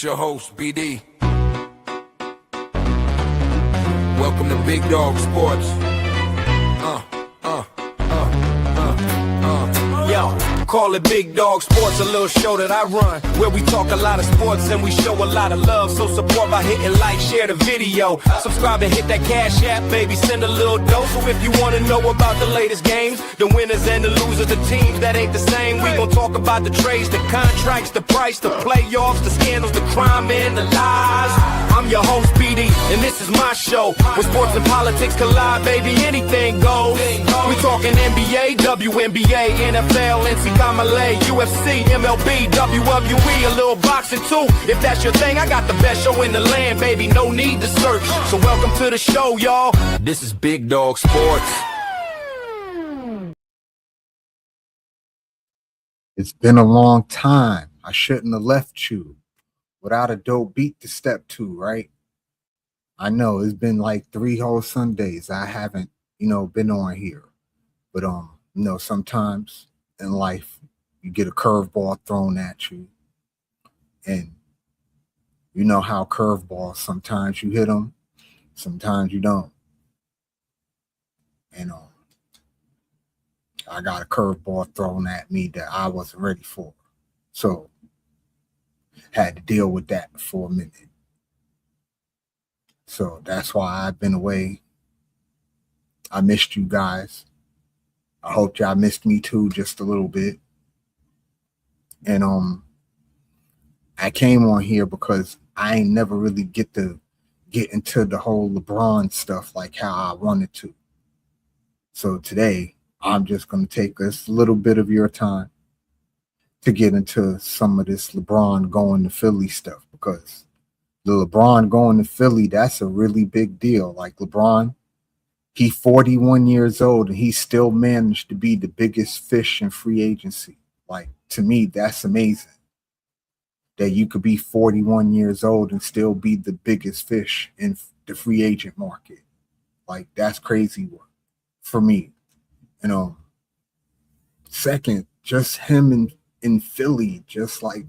It's your host, BD. Welcome to Big Dog Sports. Yo, call it Big Dog Sports, a little show that I run, where we talk a lot of sports and we show a lot of love. So support by hitting like, share the video, subscribe and hit that cash app, baby, send a little dough. So if you want to know about the latest games, the winners and the losers, the teams that ain't the same, we gon' talk about the trades, the contracts, the price, the playoffs, the scandals, the crime and the lies. I'm your host, BD, and this is my show, where sports and politics collide, baby, anything goes. We talking NBA, WNBA, NFL, NCAA, UFC, MLB, WWE, a little boxing too. If that's your thing, I got the best show in the land, baby, no need to search. So welcome to the show, y'all. This is Big Dog Sports. It's been a long time. I shouldn't have left you without a dope beat to step to, right? I know it's been like 3 whole Sundays I haven't, been on here. But sometimes in life you get a curveball thrown at you, and you know how curveballs, sometimes you hit them, sometimes you don't. And I got a curveball thrown at me that I wasn't ready for. So had to deal with that for a minute. So that's why I've been away. I missed you guys. I hope y'all missed me too, just a little bit. And I came on here because I ain't never really get into the whole LeBron stuff like how I wanted to. So today I'm just going to take a little bit of your time to get into some of this LeBron going to Philly stuff, because the LeBron going to Philly, that's a really big deal. Like LeBron, he's 41 years old and he still managed to be the biggest fish in free agency. Like, to me, that's amazing that you could be 41 years old and still be the biggest fish in the free agent market. Like, that's crazy work for me. Second, just him in Philly, just like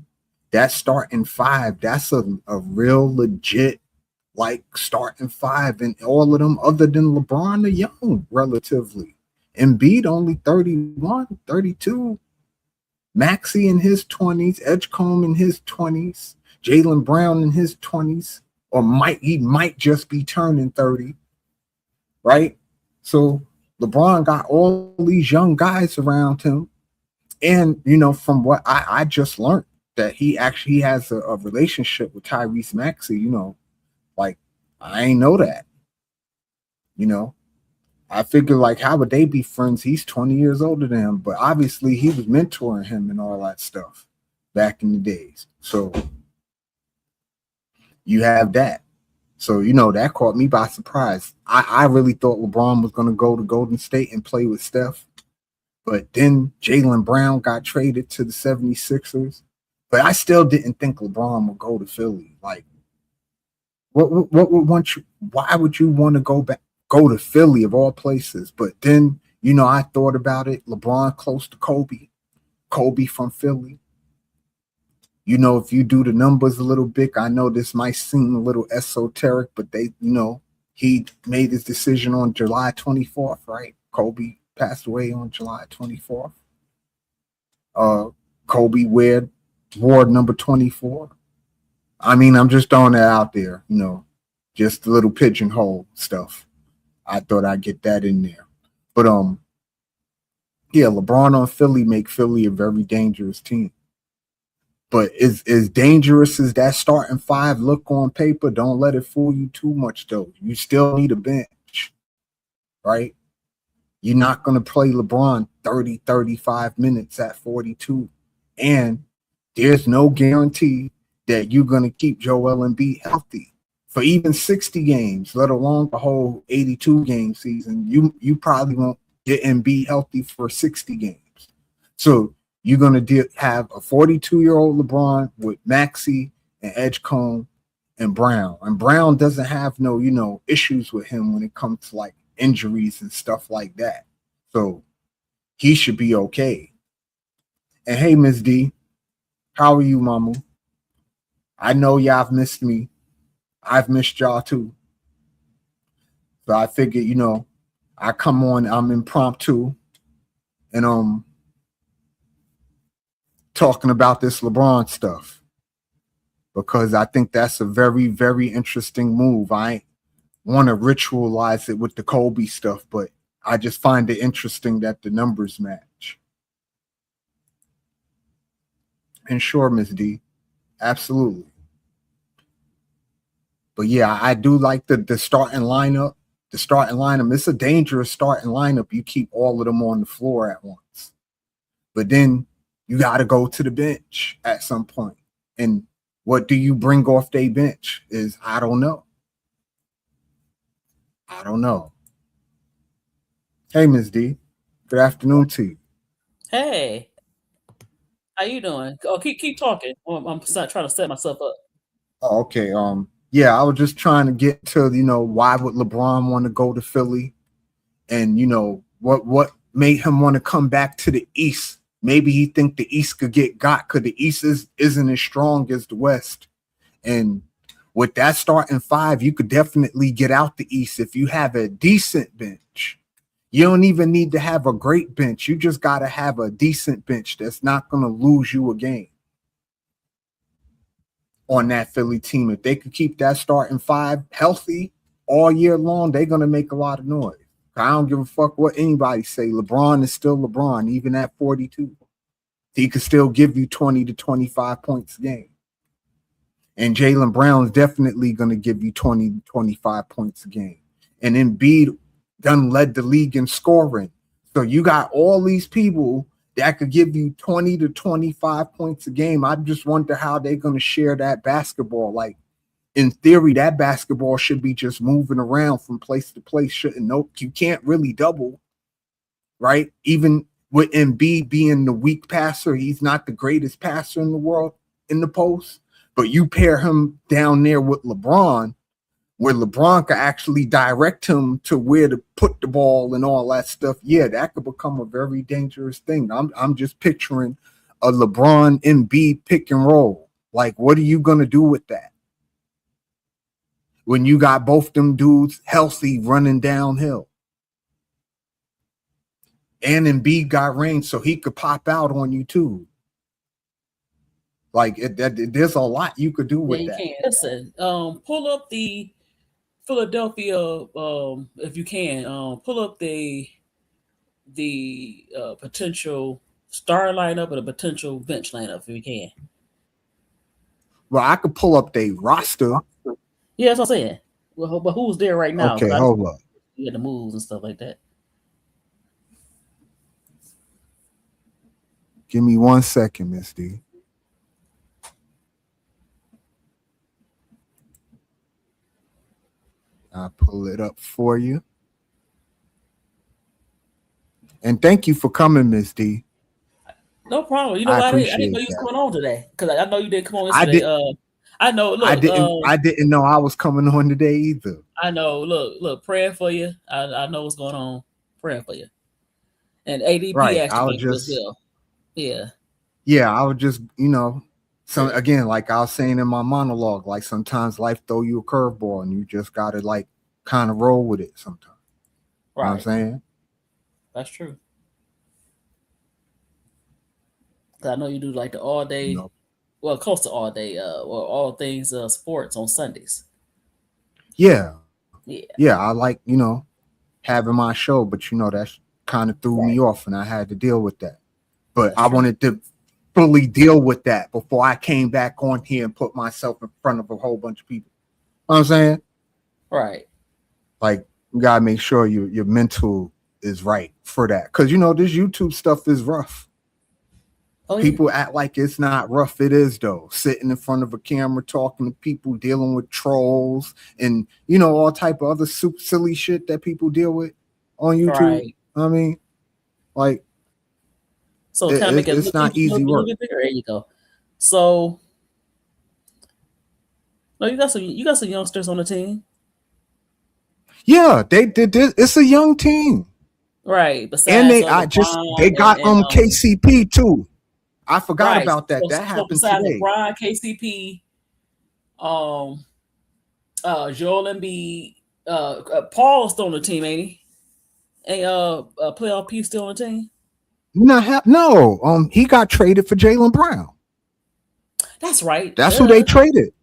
that starting 5, that's a real legit like starting 5, and all of them other than LeBron are young relatively. Embiid only 31, 32. Maxey in his 20s, Edgecombe in his 20s, Jaylen Brown in his 20s, or he might just be turning 30, right? So LeBron got all these young guys around him. And, from what I just learned, that he actually has a relationship with Tyrese Maxey, like, I ain't know that. I figured, like, how would they be friends? He's 20 years older than him, but obviously he was mentoring him and all that stuff back in the days. So you have that. So, that caught me by surprise. I really thought LeBron was going to go to Golden State and play with Steph. But then Jaylen Brown got traded to the 76ers. But I still didn't think LeBron would go to Philly. Like, what would want you? Why would you want to go to Philly of all places? But then, I thought about it. LeBron close to Kobe from Philly. If you do the numbers a little bit, I know this might seem a little esoteric, but he made his decision on July 24th, right? Kobe passed away on July 24th. Kobe wore number 24. I mean, I'm just throwing that out there, just a little pigeonhole stuff. I thought I'd get that in there. But yeah, LeBron on Philly make Philly a very dangerous team. But as dangerous as that starting 5 look on paper, don't let it fool you too much, though. You still need a bench, right? You're not going to play LeBron 30, 35 minutes at 42. And there's no guarantee that you're going to keep Joel Embiid healthy for even 60 games, let alone the whole 82-game season. You probably won't get Embiid healthy for 60 games. So you're going to have a 42-year-old LeBron with Maxey and Edgecombe and Brown. And Brown doesn't have no, issues with him when it comes to like injuries and stuff like that. So he should be okay. And hey, Miss D, how are you, Mama? I know y'all have missed me. I've missed y'all too. So I figured, I come on, I'm impromptu, and talking about this LeBron stuff because I think that's a very, very interesting move. I want to ritualize it with the Kobe stuff, but I just find it interesting that the numbers match. And sure, Miss D, absolutely. But yeah, I do like the starting lineup. The starting lineup, it's a dangerous starting lineup. You keep all of them on the floor at once. But then you got to go to the bench at some point. And what do you bring off their bench is, I don't know. I don't know. Hey, Ms. D. Good afternoon to you. Hey, how you doing? Oh, keep talking. I'm trying to set myself up. Oh, okay. Yeah, I was just trying to get to, why would LeBron want to go to Philly? And, what made him want to come back to the East? Maybe he think the East could get got because the East isn't as strong as the West. And with that starting five, you could definitely get out the East if you have a decent bench. You don't even need to have a great bench. You just got to have a decent bench that's not going to lose you a game on that Philly team. If they could keep that starting five healthy all year long, they're going to make a lot of noise. I don't give a fuck what anybody say. LeBron is still LeBron, even at 42. He could still give you 20 to 25 points a game. And Jaylen Brown is definitely going to give you 20 to 25 points a game. And Embiid done led the league in scoring. So you got all these people that could give you 20 to 25 points a game. I just wonder how they're going to share that basketball. Like, in theory, that basketball should be just moving around from place to place. You can't really double, right? Even with Embiid being the weak passer, he's not the greatest passer in the world in the post. But you pair him down there with LeBron, where LeBron could actually direct him to where to put the ball and all that stuff. Yeah, that could become a very dangerous thing. I'm just picturing a LeBron Embiid pick and roll. Like, what are you going to do with that? When you got both them dudes healthy running downhill. And Embiid got range, so he could pop out on you too. Like, there's a lot you could do with that. Can. Listen, pull up the Philadelphia, if you can, pull up the potential star lineup and a potential bench lineup if you can. Well, I could pull up their roster. Yeah, that's what I'm saying. Well, but who's there right now? Okay, hold up. You had the moves and stuff like that. Give me 1 second, Miss D. I'll pull it up for you. And thank you for coming, Miss D. No problem. You know, I didn't know you was coming on today because I know you didn't come on yesterday. I know. Look, I didn't know I was coming on today either. I know. Look, praying for you. I know what's going on. Praying for you. And ADP actually as well. Yeah. Yeah, I would just, again, like I was saying in my monologue, like sometimes life throw you a curveball and you just gotta like kind of roll with it sometimes. Right. You know what I'm saying? That's true. I know you do like the all day, well, close to all day, or all things sports on Sundays. Yeah. Yeah, I like, having my show, but that kind of threw me off and I had to deal with that. But I wanted to fully deal with that before I came back on here and put myself in front of a whole bunch of people. You know what I'm saying? Right. Like, you gotta make sure your mental is right for that. Because this YouTube stuff is rough. Oh, people act like it's not rough. It is, though. Sitting in front of a camera, talking to people, dealing with trolls, and all type of other silly shit that people deal with on YouTube. Right. I mean, like, so kind of make it it's not easy work. There you go. So, no, you got some youngsters on the team. Yeah, they did. It's a young team, right? Besides, and they got KCP too. I forgot about that. That happened today. LeBron, KCP, Joel Embiid, Paul's still on the team, ain't he? Ain't playoff P still on the team? No, he got traded for Jaylen Brown. That's right. That's who they traded.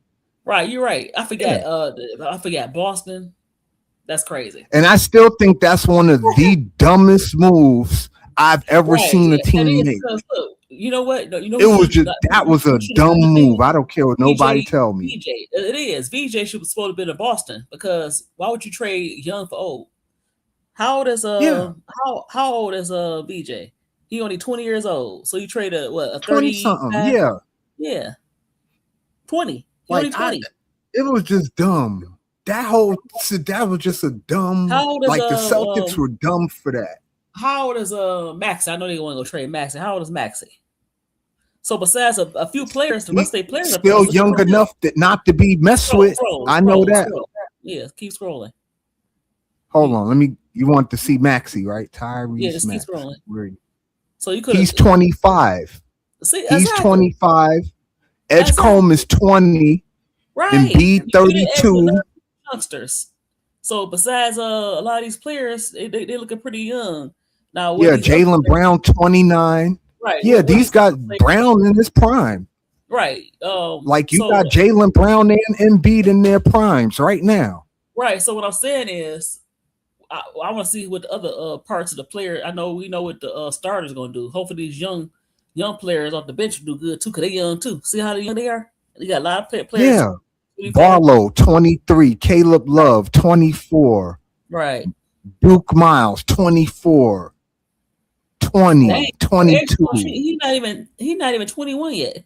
Right, you're right. I forgot. I forgot Boston. That's crazy. And I still think that's one of the dumbest moves I've ever seen a team make. You know what? No, it was just that was a dumb move. I don't care what nobody tell me. VJ, it is. VJ should be supposed to have been in Boston, because why would you trade young for old? How old is how old is VJ? He only 20 years old. So you trade a 30 something? Yeah. 20. Like 20. It was just dumb. That was just a dumb. Like the Celtics were dumb for that. How old is Maxey? I know they want to go trade Maxey. How old is Maxey? So besides a few players, the rest of their players still young enough that not to be messed with. I know that. Yeah, keep scrolling. Hold on, you want to see Maxey, right? Tyrese. Yeah, just keep scrolling. So you could. He's 25. See, he's 25. Edgecombe is 20. Right. Embiid 32. Youngsters. So besides a lot of these players, they looking pretty young. Now, Jaylen Brown 29. Right. Yeah, these guys Brown in his prime. Right. Like you got Jaylen Brown and Embiid in their primes right now. Right. So what I'm saying is, I want to see what the other parts of the player. We know what the starters going to do. Hopefully these young players off the bench do good too, because they young too. See how young they are? You got a lot of players. Yeah. Barlow 23, Caleb Love 24. Right. Duke Miles 24. 20, dang, 22. He's not even 21 yet.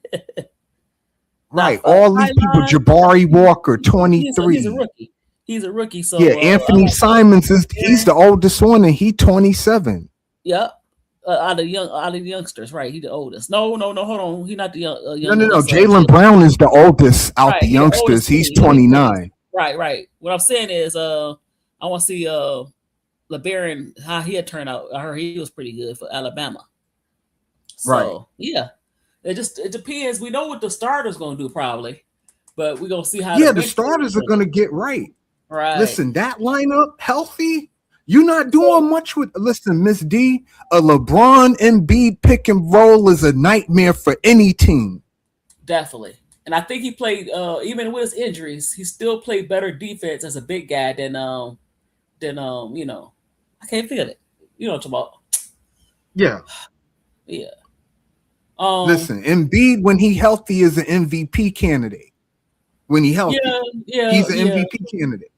Right. All these people, Jabari Walker, 23. He's a rookie. So Anthony Simons he's the oldest one, and he 27. Yep. Out of the youngsters, right? He's the oldest. No, hold on. He's not the young. No. Jaylen Brown is the oldest out the youngsters. He's 29. Right. What I'm saying is, I want to see LeBron, how he had turned out. I heard he was pretty good for Alabama. So, right. Yeah. It depends. We know what the starters going to do probably, but we're going to see how. Yeah, the starters are going to get right. Right. Listen, that lineup healthy. You're not doing much with. Listen, Miss D, a LeBron Embiid pick and roll is a nightmare for any team. Definitely. And I think he played, even with his injuries, he still played better defense as a big guy than I can't feel it. You know what I'm talking about? Yeah. Yeah. Listen, Embiid, when he healthy, is an MVP candidate. When he healthy, he's an MVP candidate.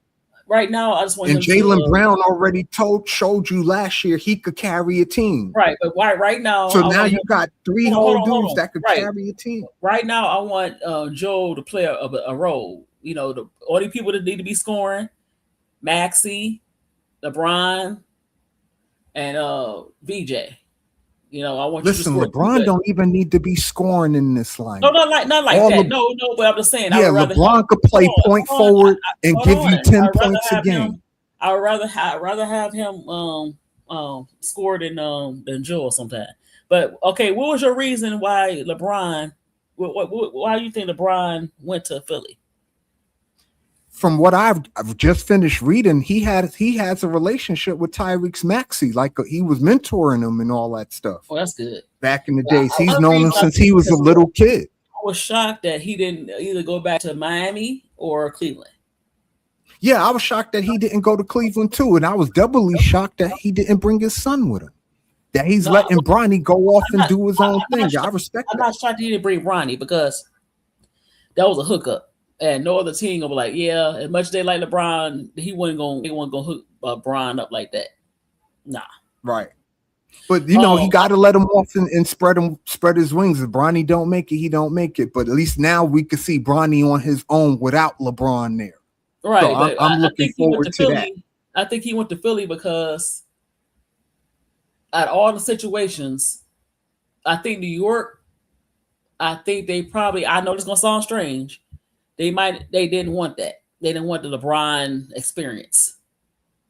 Right now, I just want and Jaylen Brown already showed you last year he could carry a team. Right, but right now, so now you got three whole dudes that could carry a team. Right now, I want Joe to play a role. You know, the only people that need to be scoring: Maxey, LeBron, and VJ. You know, I want Listen, you to LeBron don't even need to be scoring in this line. No, not like that. No, but I'm just saying. Yeah, LeBron could play point forward and give you 10 points a game. I would rather have him score than Joel sometimes. But okay, what was your reason why LeBron? Why you think LeBron went to Philly? From what I've just finished reading, he has a relationship with Tyrese Maxey, like he was mentoring him and all that stuff. Oh, that's good. Back in the days, he's known him since he was a little kid. I was shocked that he didn't either go back to Miami or Cleveland. Yeah, I was shocked that he didn't go to Cleveland too, and I was doubly shocked that he didn't bring his son with him. That he's letting Bronny go off and do his own thing. I respect. I'm not shocked he didn't bring Bronny, because that was a hookup. And no other team gonna be like, yeah, as much as they like LeBron, they wasn't gonna hook Bron up like that. Nah. Right. But you know, he gotta let him off and spread his wings. If Bronny don't make it, he don't make it. But at least now we can see Bronny on his own without LeBron there. Right. So I'm looking forward to that. I think he went to Philly because at all the situations, I think New York, I think they probably, I know this is gonna sound strange. They didn't want that. They didn't want the LeBron experience.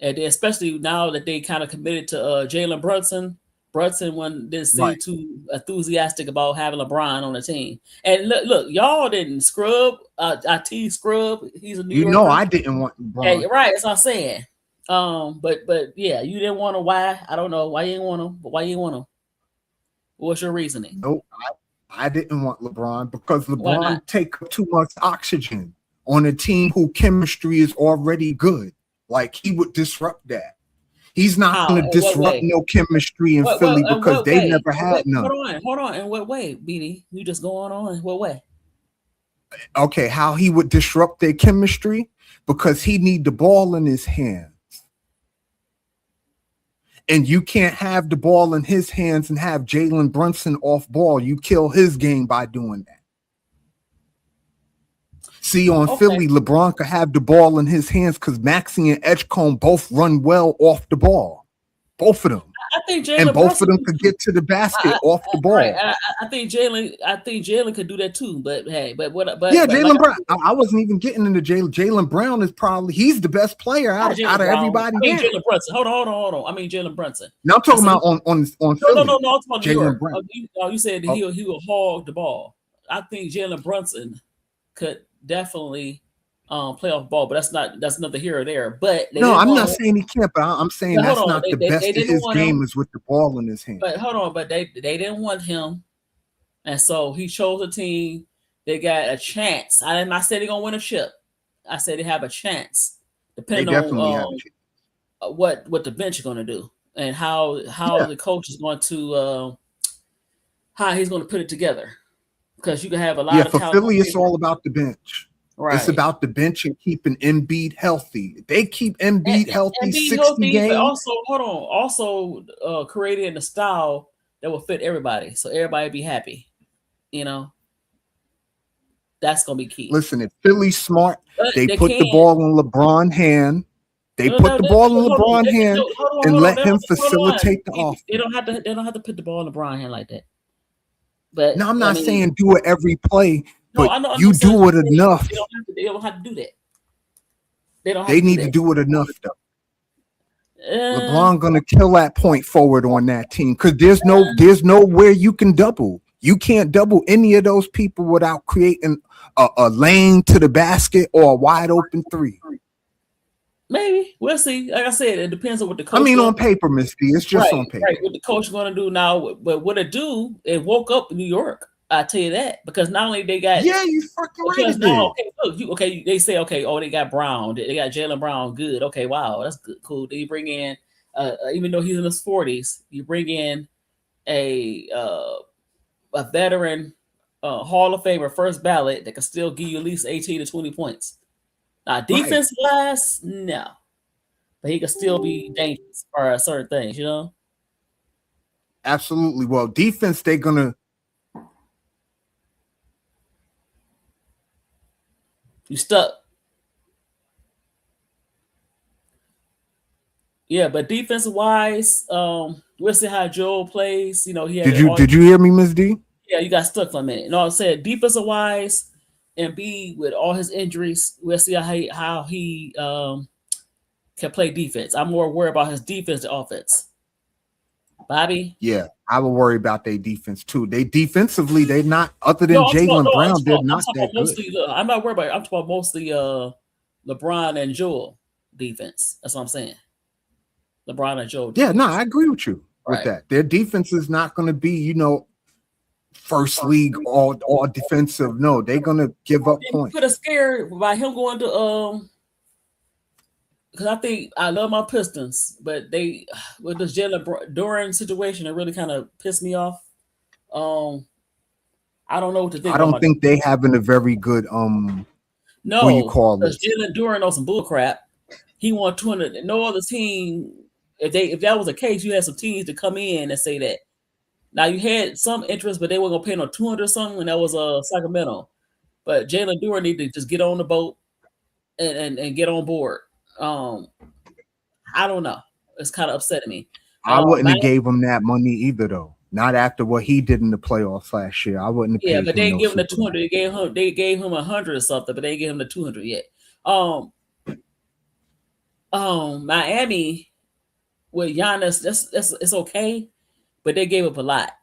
And especially now that they kind of committed to Jalen Brunson, Brunson didn't seem Right. too enthusiastic about having LeBron on the team. And look, y'all didn't scrub. IT scrub. He's a New You know, Yorker. I didn't want Hey, LeBron. right. That's what I'm saying. But yeah, you didn't want to. Why? I don't know why you didn't want him. But why you didn't want him? What's your reasoning? Nope, I didn't want LeBron because Why not? LeBron take up too much oxygen on a team who chemistry is already good. Like he would disrupt that. He's not How? going to In what disrupt way? no chemistry in Philly In because what they way? never had none. Hold on. In what way, BD? You just going on? In what way? Okay, how he would disrupt their chemistry because he need the ball in his hands. And you can't have the ball in his hands and have Jalen Brunson off ball. You kill his game by doing that. See, on Philly, LeBron could have the ball in his hands because Maxey and Edgecombe both run well off the ball. Both of them. I think Jalen And both Brunson of them could get to the basket off the ball. Right. I think Jalen could do that too. But hey, but what? But yeah, but Jalen Brown. I wasn't even getting into Jalen. Jalen Brown is probably he's the best player out of everybody. I mean Jalen Brunson. Hold on. I mean Jalen Brunson. Now I'm talking about on Philly. No. I'm talking about New York. Brown. You said he will hog the ball. I think Jalen Brunson could definitely play off ball, but that's nothing here or there. But no, I'm not saying he can't, but I'm saying that's not the best of his game is with the ball in his hand. But hold on, but they didn't want him, and so he chose a team. They got a chance. I said they're gonna win a chip. I said they have a chance, depending on what the bench is gonna do and how the coach is going to how he's going to put it together. Because you can have a lot of for Philly, it's all about the bench. Right. It's about the bench and keeping Embiid healthy. If they keep Embiid healthy 60 games. But also, hold on. Also creating a style that will fit everybody. So everybody be happy. You know? That's going to be key. Listen, if Philly's smart, they put the ball in LeBron's hand. They put the ball in LeBron's hand and let him facilitate the offense. They don't have to put the ball in LeBron's hand like that. But no, I'm not saying do it every play, but I know, you do it enough. They don't have to do that. They need to do it enough, though. LeBron gonna kill that point forward on that team because there's nowhere you can double. You can't double any of those people without creating a lane to the basket or a wide open three. Maybe we'll see. Like I said, it depends on what the coach. I mean, on paper, Miss B, it's just on paper. Right, what the coach is going to do now, but what it do? It woke up New York. I tell you that because not only they got you fucking right. Now, they say they got Brown, they got Jaylen Brown, good. Okay, wow, that's good, cool. Then you bring in, even though he's in his 40s, you bring in a veteran Hall of Famer, first ballot that can still give you at least 18 to 20 points. Now, defense wise, no. But he can still be dangerous for certain things, you know? Absolutely. Well, defense, they're going to. You stuck. Yeah, but defensive wise, we'll see how Joel plays. You know, he had Did you hear me, Miss D? Yeah, you got stuck for a minute. No, I said defensive wise, and B with all his injuries, we'll see how he can play defense. I'm more worried about his defense than offense. Bobby? Yeah, I will worry about their defense too. They defensively, they're not other than Jaylen Brown, they're not that good. I'm not worried about it. I'm talking about mostly LeBron and Joel defense. That's what I'm saying. LeBron and Joel defense. Yeah, no, I agree with you with that. Their defense is not going to be, first league all defensive. No, they're going to give up points. Could have scared by him going to because I think I love my Pistons, but they with this Jalen Duran situation, it really kind of pissed me off. I don't know what to think. I don't think they having a very good no. What do you call it? Jalen Duran on some bull crap. He won 200. No other team. If that was the case, you had some teams to come in and say that. Now you had some interest, but they weren't gonna pay no 200 something, and that was Sacramento. But Jalen Duran need to just get on the boat and get on board. I don't know. It's kind of upsetting me. I wouldn't have gave him that money either, though. Not after what he did in the playoffs last year. I wouldn't have. Yeah, but they didn't give him the 200. They gave him 100 or something, but they didn't give him the 200 yet. Miami with Giannis, it's okay, but they gave up a lot,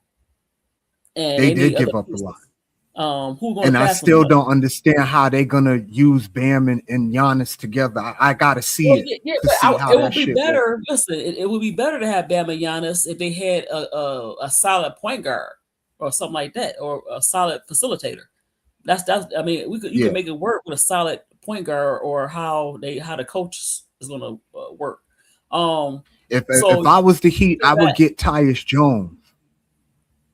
and They they need did other give up a pieces. lot. Who's going And to I pass them? still don't understand how they're gonna use Bam and Giannis together. I gotta see Well, it yeah, to but see how it that would be shit works. better. Listen, it would be better to have Bam and Giannis if they had a solid point guard or something like that, or a solid facilitator. That's. I mean, you Yeah. can make it work with a solid point guard, or how the coach is going to work. If So I was the Heat, go I would back. get Tyus Jones.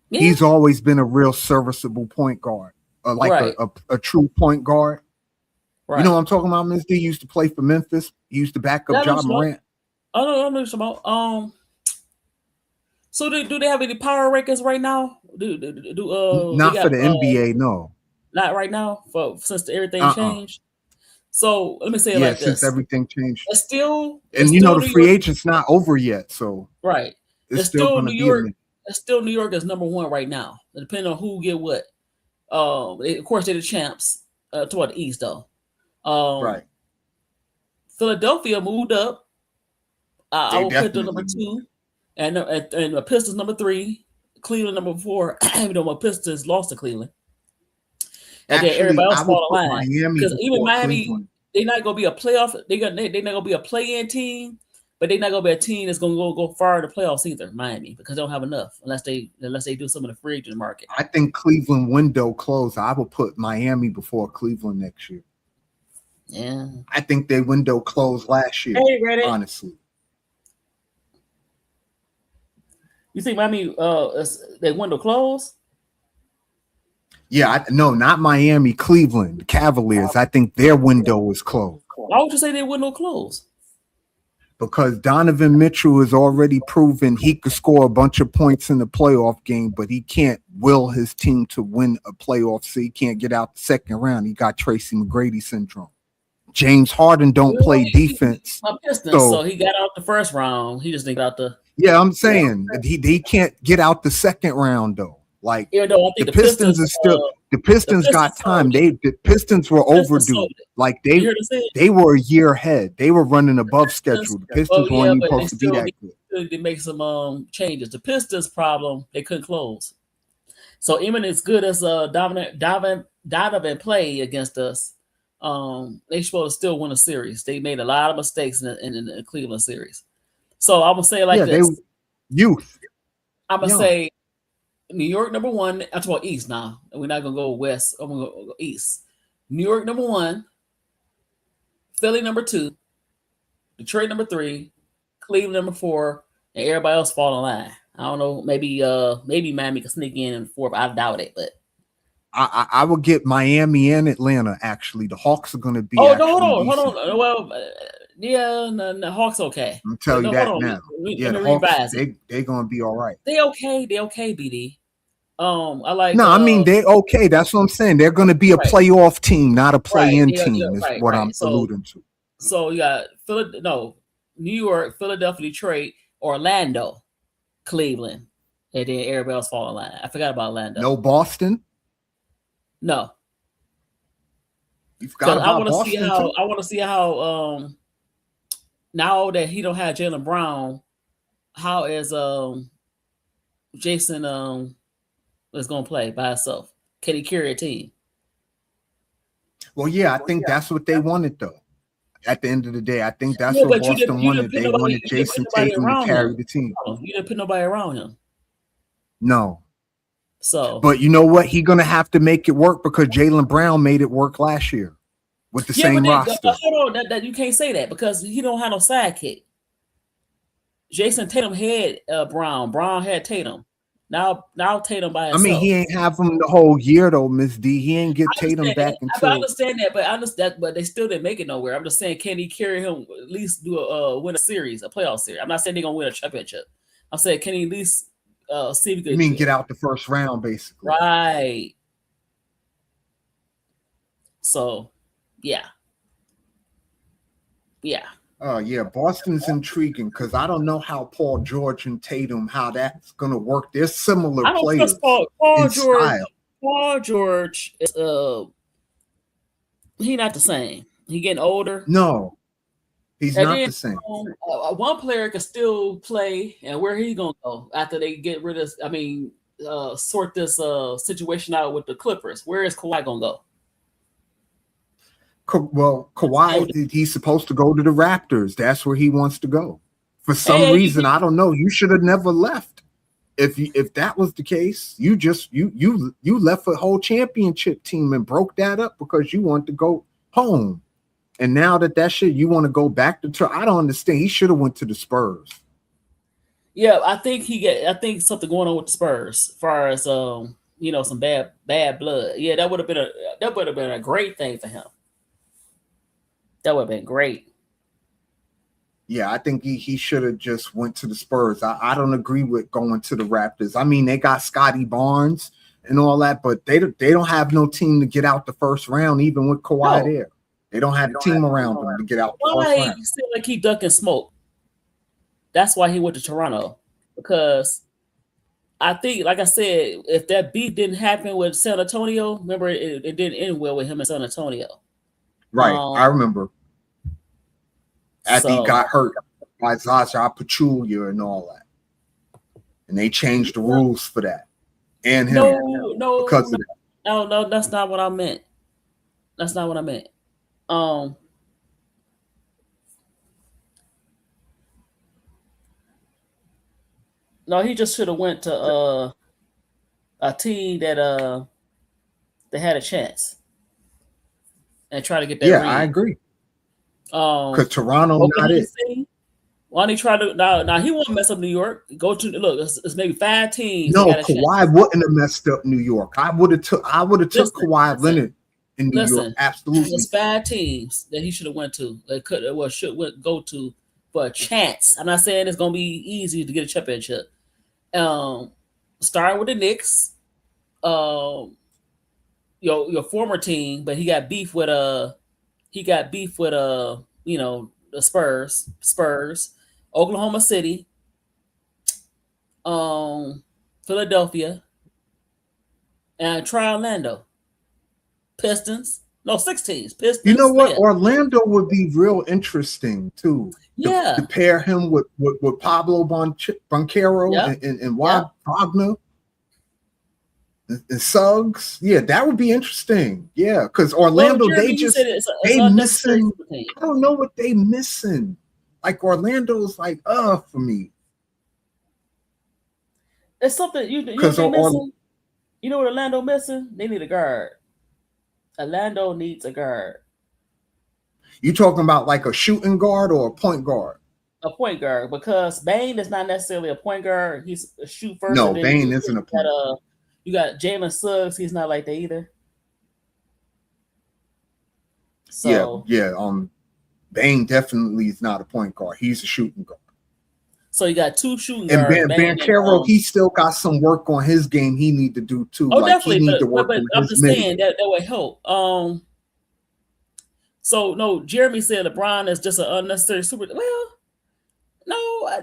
Yeah, He's always been a real serviceable point guard, like right, a true point guard. You know right. what I'm talking about, Miss D? He used to play for Memphis. He used to back Yeah, up I know Ja what you're Morant. I know what you're about. So do they have any power rankings right now? They Not for got the NBA, no. not right now since everything Uh-uh. changed. So let me say it Yeah, like since this: everything changed. it's And still the New free York, agent's not over yet, so right? it's It's still still gonna New be a York. minute. It's still New York as number one right now, depending on who get what. Of course they're the champs toward the East though. Right. Philadelphia moved up. I They will put the definitely number moved. 2, and the Pistons number 3, Cleveland number 4. Even though my Pistons lost to Cleveland, and then Actually, everybody I else would fall in put line Miami because even before Miami, Cleveland. they're not gonna be a playoff. They're not gonna be a play-in team, but they're not gonna be a team that's gonna go far in the playoffs either. Miami, because they don't have enough unless they do some of the free agent market. I think Cleveland window closed. I would put Miami before Cleveland next year. Yeah. I think their window closed last year, Hey, ready? honestly. You think Miami their window closed? Yeah, no, not Miami, Cleveland, the Cavaliers. I think their window is closed Why would you say their window closed? because Donovan Mitchell has already proven he could score a bunch of points in the playoff game, but he can't will his team to win a playoff. So he can't get out the second round. He got Tracy McGrady syndrome. James Harden don't Well, play defense. my Pistons, so he got out the first round. He just didn't get out the. Yeah, I'm saying he can't get out the second round though. Like Even though I think the Pistons is still the Pistons got time. The Pistons were overdue. Like they were a year ahead. They were running above schedule. The Pistons weren't even supposed to be that good. They make some changes. The Pistons problem, they couldn't close. So even as good as Donovan played against us, they supposed to still win a series. They made a lot of mistakes in the Cleveland series. So I'm gonna say it like this. They youth. I'm gonna say New York number 1. I'm talking about East now. We're not gonna go West. I'm gonna go East. New York number 1, Philly number 2, Detroit number 3, Cleveland number 4, and everybody else fall in line. I don't know. Maybe Miami can sneak in 4, but I doubt it. But I would get Miami and Atlanta. Actually, the Hawks are going to be. Oh no! Hold on. Well, yeah, the Hawks okay. I'm telling you that now. Let me the Hawks, it. they're going to be all right. They okay, BD. I like. No, I mean they okay. That's what I'm saying. They're going to be a playoff team, not a play-in team. Is what I'm alluding to. So you got New York, Philadelphia, Detroit, Orlando, Cleveland, and then everybody else fall in line. I forgot about Orlando. No Boston. No. You forgot about Boston. I want to see how now that he don't have Jaylen Brown, how is Jason is going to play by himself? Can he carry a team? Well, yeah, I think that's what they wanted though. At the end of the day, I think that's what Boston wanted. They wanted Jason Tatum to carry the team. You didn't put nobody around him. No. So, but you know what? He's gonna have to make it work because Jaylen Brown made it work last year with the same roster. Hold on, that you can't say that because he don't have no sidekick. Jason Tatum had Brown. Brown had Tatum. Now Tatum by himself. I mean, he ain't have him the whole year though, Miss D. He ain't get Tatum back until. I understand that, but they still didn't make it nowhere. I'm just saying, can he carry him at least win a series, a playoff series? I'm not saying they're gonna win a championship. I'm saying, can he at least see if he could? You mean get out the first round, basically? Right. So, yeah. Yeah, Boston's intriguing because I don't know how Paul George and Tatum, how that's gonna work. They're similar players. Paul George is he not the same. He getting older. No, He's And not then the same. one player can still play, and where he gonna go after they get rid of? I mean, sort this situation out with the Clippers. Where is Kawhi gonna go? Well, Kawhi, he's supposed to go to the Raptors. That's where he wants to go. For some Hey, reason, I don't know. You should have never left. If that was the case, you left a whole championship team and broke that up because you want to go home. And now that shit, you want to go back to. I don't understand. He should have went to the Spurs. Yeah, I think something going on with the Spurs, as far as some bad blood. Yeah, that would have been a great thing for him. That would have been great. Yeah, I think he should have just went to the Spurs. I don't agree with going to the Raptors. I mean, they got Scotty Barnes and all that, but they don't have no team to get out the first round, even with Kawhi there. They don't have a team around them to get out the first round. Why seem like he ducking smoke? That's why he went to Toronto, because I think, like I said, if that beat didn't happen with San Antonio, remember it didn't end well with him in San Antonio. Right, I remember. After he got hurt by Zaza Pachulia and all that. And they changed the rules for that. And him. No, because of that. No, that's not what I meant. That's not what I meant. No, he just should have went to a team that had a chance and try to get that ring. I agree. Because Toronto not it. Why don't he try to now he won't mess up New York. Go to it's maybe 5 teams. No, Kawhi wouldn't have messed up New York. I would have took Kawhi Leonard in New York. Absolutely. There's 5 teams that he should have went to. That go to for a chance. I'm not saying it's gonna be easy to get a championship. Starting with the Knicks, your former team, but he got beef with the Spurs, Oklahoma City, Philadelphia, and try Orlando. Pistons. No, 6 teams. Pistons. You know what? Yeah. Orlando would be real interesting too. Yeah. To pair him with Pablo Banchero and Wagner and Suggs. Yeah, that would be interesting. Yeah, because Orlando, they missing. I don't know what they missing. Like Orlando's like, for me. It's something missing. You know what Orlando missing? They need a guard. Orlando needs a guard. You talking about like a shooting guard or a point guard? A point guard, because Bane is not necessarily a point guard. He's a shoot first. No, Bane isn't a point guard. You got Jalen Suggs. He's not like that either. So yeah. Bane definitely is not a point guard. He's a shooting guard. So you got 2 shooting guards. And Banchero, he still got some work on his game he need to do too. Oh, definitely. But I'm just saying that would help. So no, Jeremy said LeBron is just an unnecessary super. Well, no,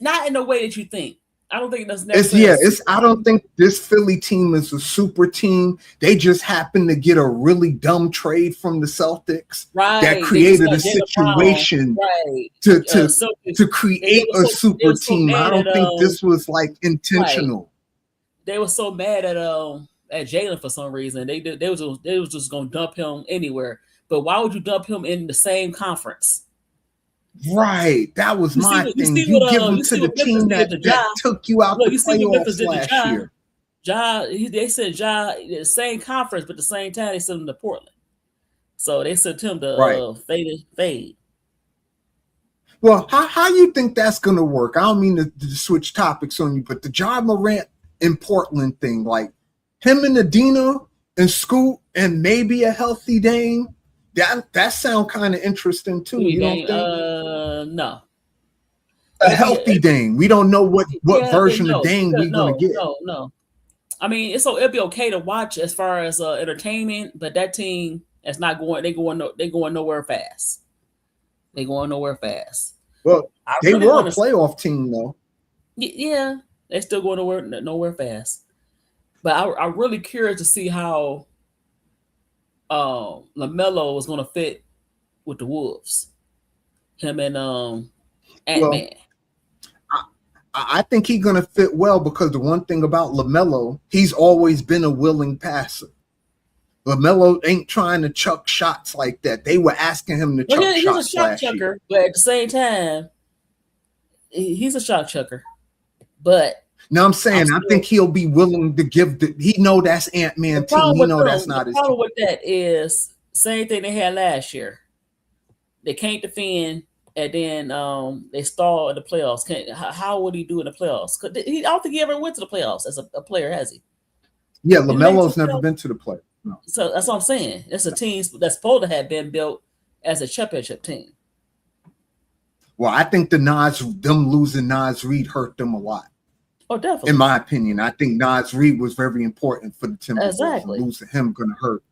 not in the way that you think. I don't think that's necessary. I don't think this Philly team is a super team. They just happened to get a really dumb trade from the Celtics that created a situation to create a super team. I don't think this was like intentional. Right. They were so mad at Jalen for some reason. They was just gonna dump him anywhere. But why would you dump him in the same conference? Right, that was my thing. You give him to the team that took you out the playoffs last year. They sent Ja the same conference, but at the same time they sent him to Portland. So they sent him to fade. Well, how you think that's gonna work? I don't mean to switch topics on you, but the Ja Morant in Portland thing, like him and Adina and Scoot and maybe a healthy Dame. That sound kind of interesting too. You don't think? No. A healthy Dame. We don't know what version of Dame we're gonna get. No. I mean, it'll be okay to watch as far as entertainment, but that team is not going. They going nowhere fast. They going nowhere fast. Well, they were a playoff team though. Yeah, they still going nowhere fast. But I'm really curious to see how LaMelo was going to fit with the Wolves. Him and Well, Ant-Man. I think he's gonna fit well because the one thing about LaMelo, he's always been a willing passer. LaMelo ain't trying to chuck shots like that. They were asking him to Well, chuck he's a shots shot last chucker, year. but at the same time, he's a shot chucker. But Now I'm saying I think he'll be willing to give he know that's Ant-Man team. He know that's not his team. The problem with that is same thing they had last year. They can't defend, and then they stall in the playoffs. How would he do in the playoffs? I don't think he ever went to the playoffs as a player, has he? Yeah, LaMelo's never been to the playoffs. No. So that's what I'm saying. It's a team that's supposed to have been built as a championship team. Well, I think them losing Nas Reed hurt them a lot. Oh, definitely. In my opinion, I think Nas Reed was very important for the Timberwolves. Exactly. And losing him gonna hurt.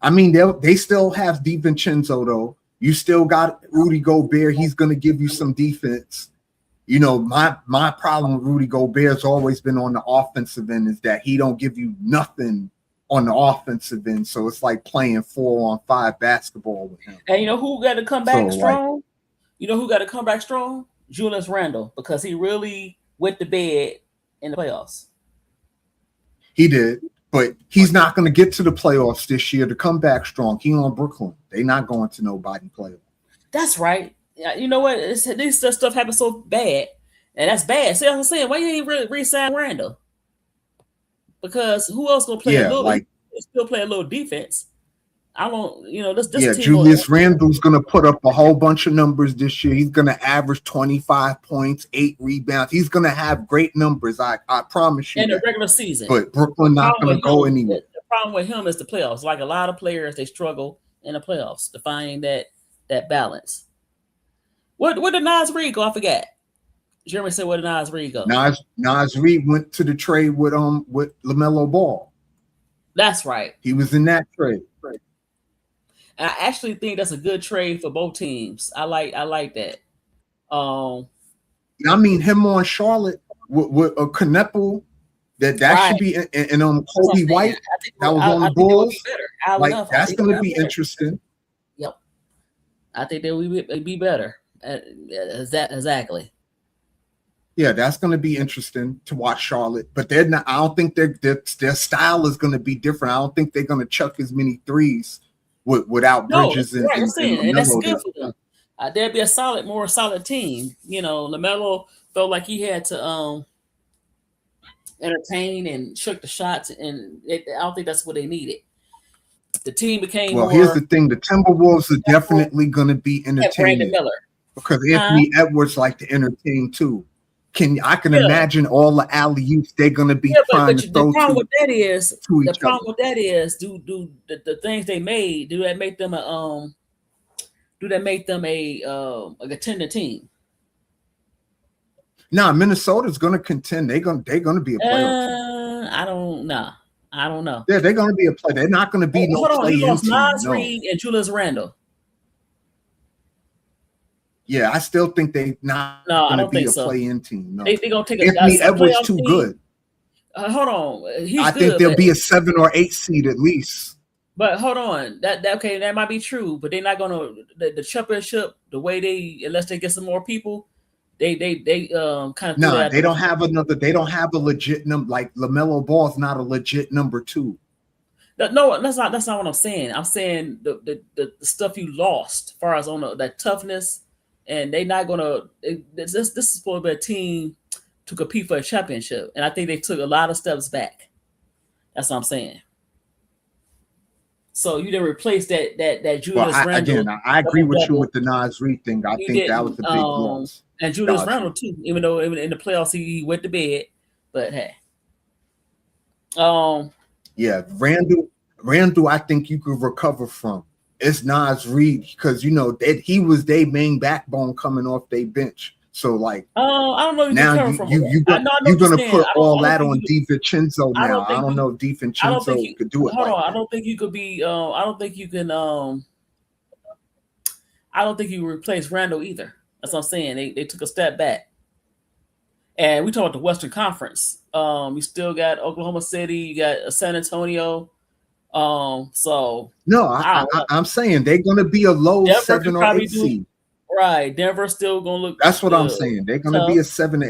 I mean, they still have DiVincenzo though. You still got Rudy Gobert. He's gonna give you some defense. You know, my problem with Rudy Gobert has always been on the offensive end is that he don't give you nothing on the offensive end. So it's like playing 4-on-5 basketball with him. And you know who got to come back strong? You know who got to come back strong? Julius Randle, because he really went to bed in the playoffs. He did, but he's not going to get to the playoffs this year to come back strong. He on Brooklyn. They're not going to nobody playoff. That's right. You know what? This stuff happens so bad, and that's bad. See what I'm saying? Why you ain't really re-sign Randle? Because who else gonna play a little? Still play a little defense. I don't, this team. Julius Randle's gonna put up a whole bunch of numbers this year. He's gonna average 25 points, 8 rebounds. He's gonna have great numbers. I promise you. In the regular season, but Brooklyn not gonna go anywhere. The problem with him is the playoffs. Like a lot of players, they struggle in the playoffs to find that balance. Where did Nas Reed go? I forgot. Jeremy said, "Where did Nas Reed go?" Nas Reed went to the trade with LaMelo Ball. That's right. He was in that trade. And I actually think that's a good trade for both teams. I like that. I mean, him on Charlotte with a Kneppel that right. Should be and Kobe White that was on the Bulls. Like that's going to be interesting. Yep, I think they would be better. Exactly. Yeah, that's going to be interesting to watch Charlotte, but they're not. I don't think their style is going to be different. I don't think they're going to chuck as many threes without Bridges and that's good for them. There'd be a more solid team. LaMelo felt like he had to entertain and chuck the shots, and I don't think that's what they needed. The team became well. Here's the thing: the Timberwolves are definitely going to be entertaining because Anthony Edwards like to entertain too. I can imagine all the alley-oops they're going to be trying to throw. The problem with that is, do the things they made, do that make them a contender team? Nah, Minnesota's going to contend. They're going to be a playoff team. I don't know. Yeah, they're going to be a play. They're not going to be no play-in team. Nas Reed and Julius Randle. Yeah, I still think they not going to be a play-in team. No. They're going to take Anthony Edwards too good. Hold on, I think they'll be a 7 or 8 seed at least. But hold on, that might be true. But they're not going to the championship the way unless they get some more people. They kind of they don't have another. They don't have a legit number like LaMelo Ball is not a legit number 2. No, that's not what I'm saying. I'm saying the stuff you lost, as far as on that toughness. And they're not gonna. This is supposed to be a team to compete for a championship, and I think they took a lot of steps back. That's what I'm saying. So you didn't replace that Julius Randle. Again, I agree with you with the Nas Reed thing. I think that was a big loss. And Julius Randle too, even though in the playoffs he went to bed, but hey. Yeah, Randle, I think you could recover from. It's Nas Reed because that he was their main backbone coming off their bench. So like, I don't know. Now you're gonna put all that on DiVincenzo now. I don't know if DiVincenzo could do it. Hold on, I don't think you could be. I don't think you can. I don't think you replace Randle either. That's what I'm saying. They took a step back. And we talk about the Western Conference. You still got Oklahoma City. You got San Antonio. So no, I'm saying they're going to be a low 7 or 8 seed. Right. Denver still gonna look. That's what I'm saying. They're going to be a 7.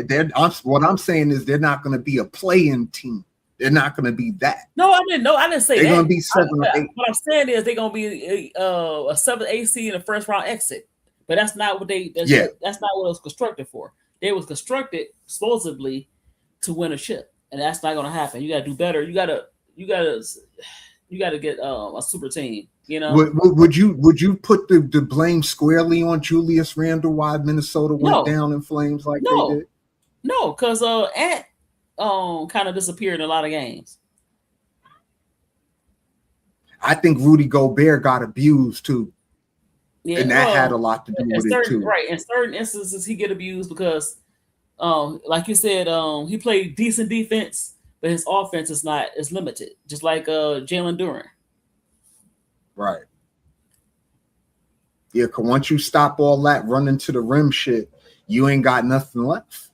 What I'm saying is they're not going to be a play-in team. They're not going to be that. No, I didn't know. I didn't say they're that. They're going to be 7 or 8. What I'm saying is they're going to be a 7 AC in the first round exit. But that's not what that's not what it was constructed for. They was constructed supposedly to win a chip, and that's not going to happen. You got to do better. You got to get a super team. You know, would you put the blame squarely on Julius Randle why Minnesota went down in flames like they did? No, because Ant kind of disappeared in a lot of games. I think Rudy Gobert got abused too. Yeah, and that had a lot to do with it too. Right. In certain instances, he get abused because, like you said, he played decent defense, but his offense is limited, just like Jalen Duren. Right. Yeah, because once you stop all that running to the rim shit, you ain't got nothing left.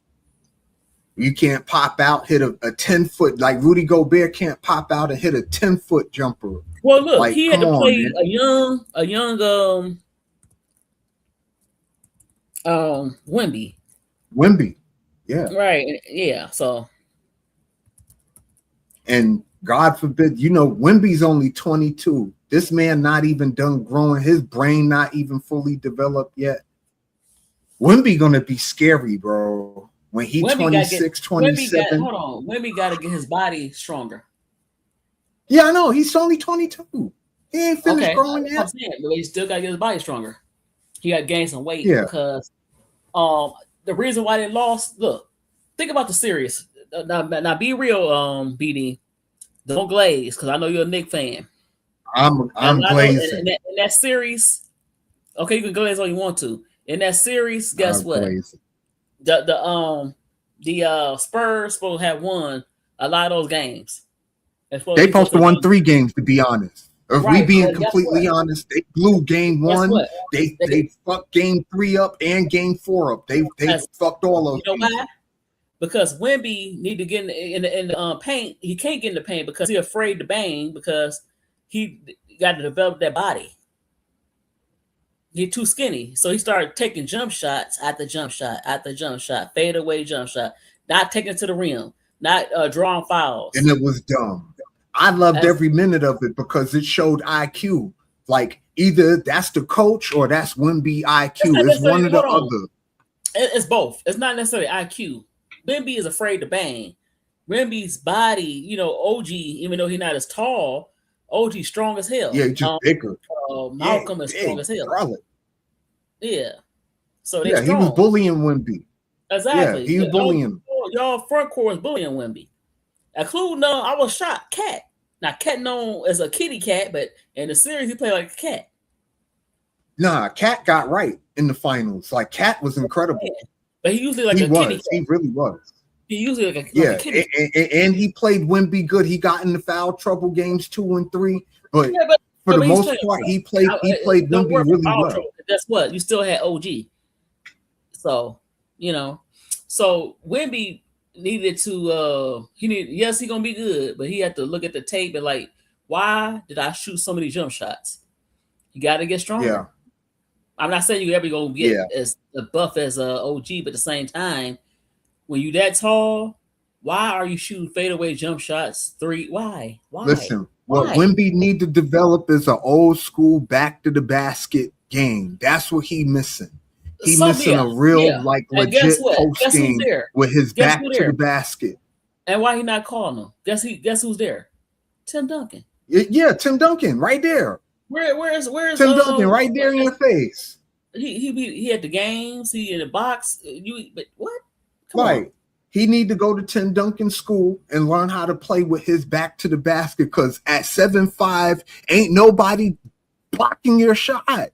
You can't pop out, hit a 10-foot, like Rudy Gobert can't pop out and hit a 10-foot jumper. Well, look, like, he had to play a young Wemby. Wemby, yeah. Right, yeah, so. And God forbid, Wemby's only 22. This man not even done growing. His brain not even fully developed yet. Wemby going to be scary, bro. When he 26, 27. Hold on. Wemby got to get his body stronger. Yeah, I know. He's only 22. He ain't finished growing yet. But he still got to get his body stronger. He got to gain some weight because the reason why they lost, look, think about the series. Now be real, BD. Don't glaze, because I know you're a Knicks fan. I'm glazing. In that series, okay, you can glaze all you want to. In that series, guess what? Glazing. The Spurs supposed to have won a lot of those games. They supposed to won 3 games, to be honest. If we being completely honest, they blew game 1. They fucked game 3 up and game 4 up. They fucked all those. You know why? Because Wemby need to get in the paint. He can't get in the paint because he's afraid to bang because he got to develop that body. He's too skinny. So he started taking jump shots after jump shot, fade away jump shot, not taking it to the rim, not drawing fouls. And it was dumb. I loved every minute of it because it showed IQ. Like either that's the coach or that's Wemby IQ. It's one or the other. It's both. It's not necessarily IQ. Wemby is afraid to bang. Wemby's body, OG, even though he's not as tall, OG's strong as hell. Yeah, he's just bigger. Malcolm is strong as hell. Brother. Yeah. So he was bullying Wemby. Exactly. Yeah, he was bullying. Y'all front court was bullying Wemby. Including, I was shocked, Cat. Now, Cat known as a kitty cat, but in the series, he played like a cat. Nah, Cat got right in the finals. Like, Cat was incredible. Yeah. But he usually kitty cat. He really was. He usually like a kitty cat. And he played Wemby good. He got in the foul trouble games 2 and 3. But for the most part, he played Wemby really well. Guess what? You still had OG. So, so Wemby needed to yes, he's gonna be good, but he had to look at the tape and like, why did I shoot so many jump shots? You gotta get stronger. Yeah. I'm not saying you ever gonna get as buff as OG, but at the same time, when you that tall, why are you shooting fadeaway jump shots 3? Why? Listen, what Wemby need to develop is an old school back to the basket game. That's what he missing. He missing a real legit post game with his back to the basket. And why he not calling him? Guess who's there? Tim Duncan. Yeah, Tim Duncan, right there. Where's Tim Duncan right there in your face? He had the games. He in the box. But what? Come on. He need to go to Tim Duncan school and learn how to play with his back to the basket. Because at 7'5", ain't nobody blocking your shot.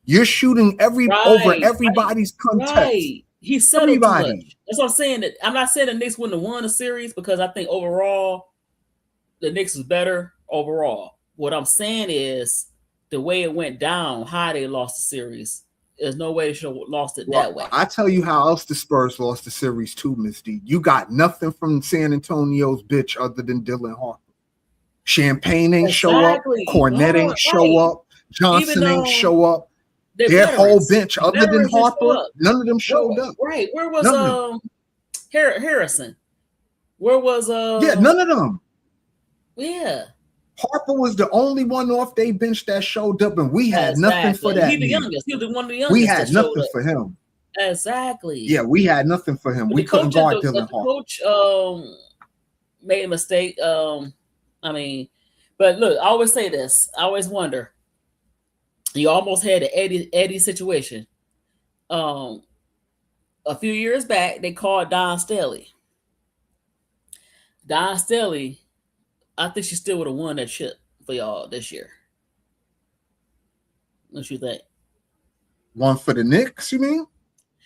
You're shooting over everybody's contest. Right. He settled everybody. Too much. That's what I'm saying. I'm not saying the Knicks wouldn't have won the series because I think overall the Knicks is better overall. What I'm saying is the way it went down, how they lost the series. There's no way they should have lost it that way. I tell you how else the Spurs lost the series too, Miss D. You got nothing from San Antonio's bitch other than Dylan Harper. Champagne ain't show up. Cornette ain't show up. Johnson ain't show up. Their whole veterans. bench, other than Veterans didn't show Harper, up. none of them showed up. Right. Where was None of them. Harrison? Where was Yeah, none of them. Yeah. Harper was the only one off their bench that showed up, and we had nothing for that. He's the man. youngest. He was one of the youngest. We had nothing for him. Exactly. Yeah, we had nothing for him. But we couldn't guard Dylan Harper. The coach made a mistake. I mean, but look, I always say this. I always wonder. You almost had an Eddie situation. A few years back, they called Don Staley. Don Staley, I think she still would have won that ship for y'all this year. What you think? One for the Knicks, you mean?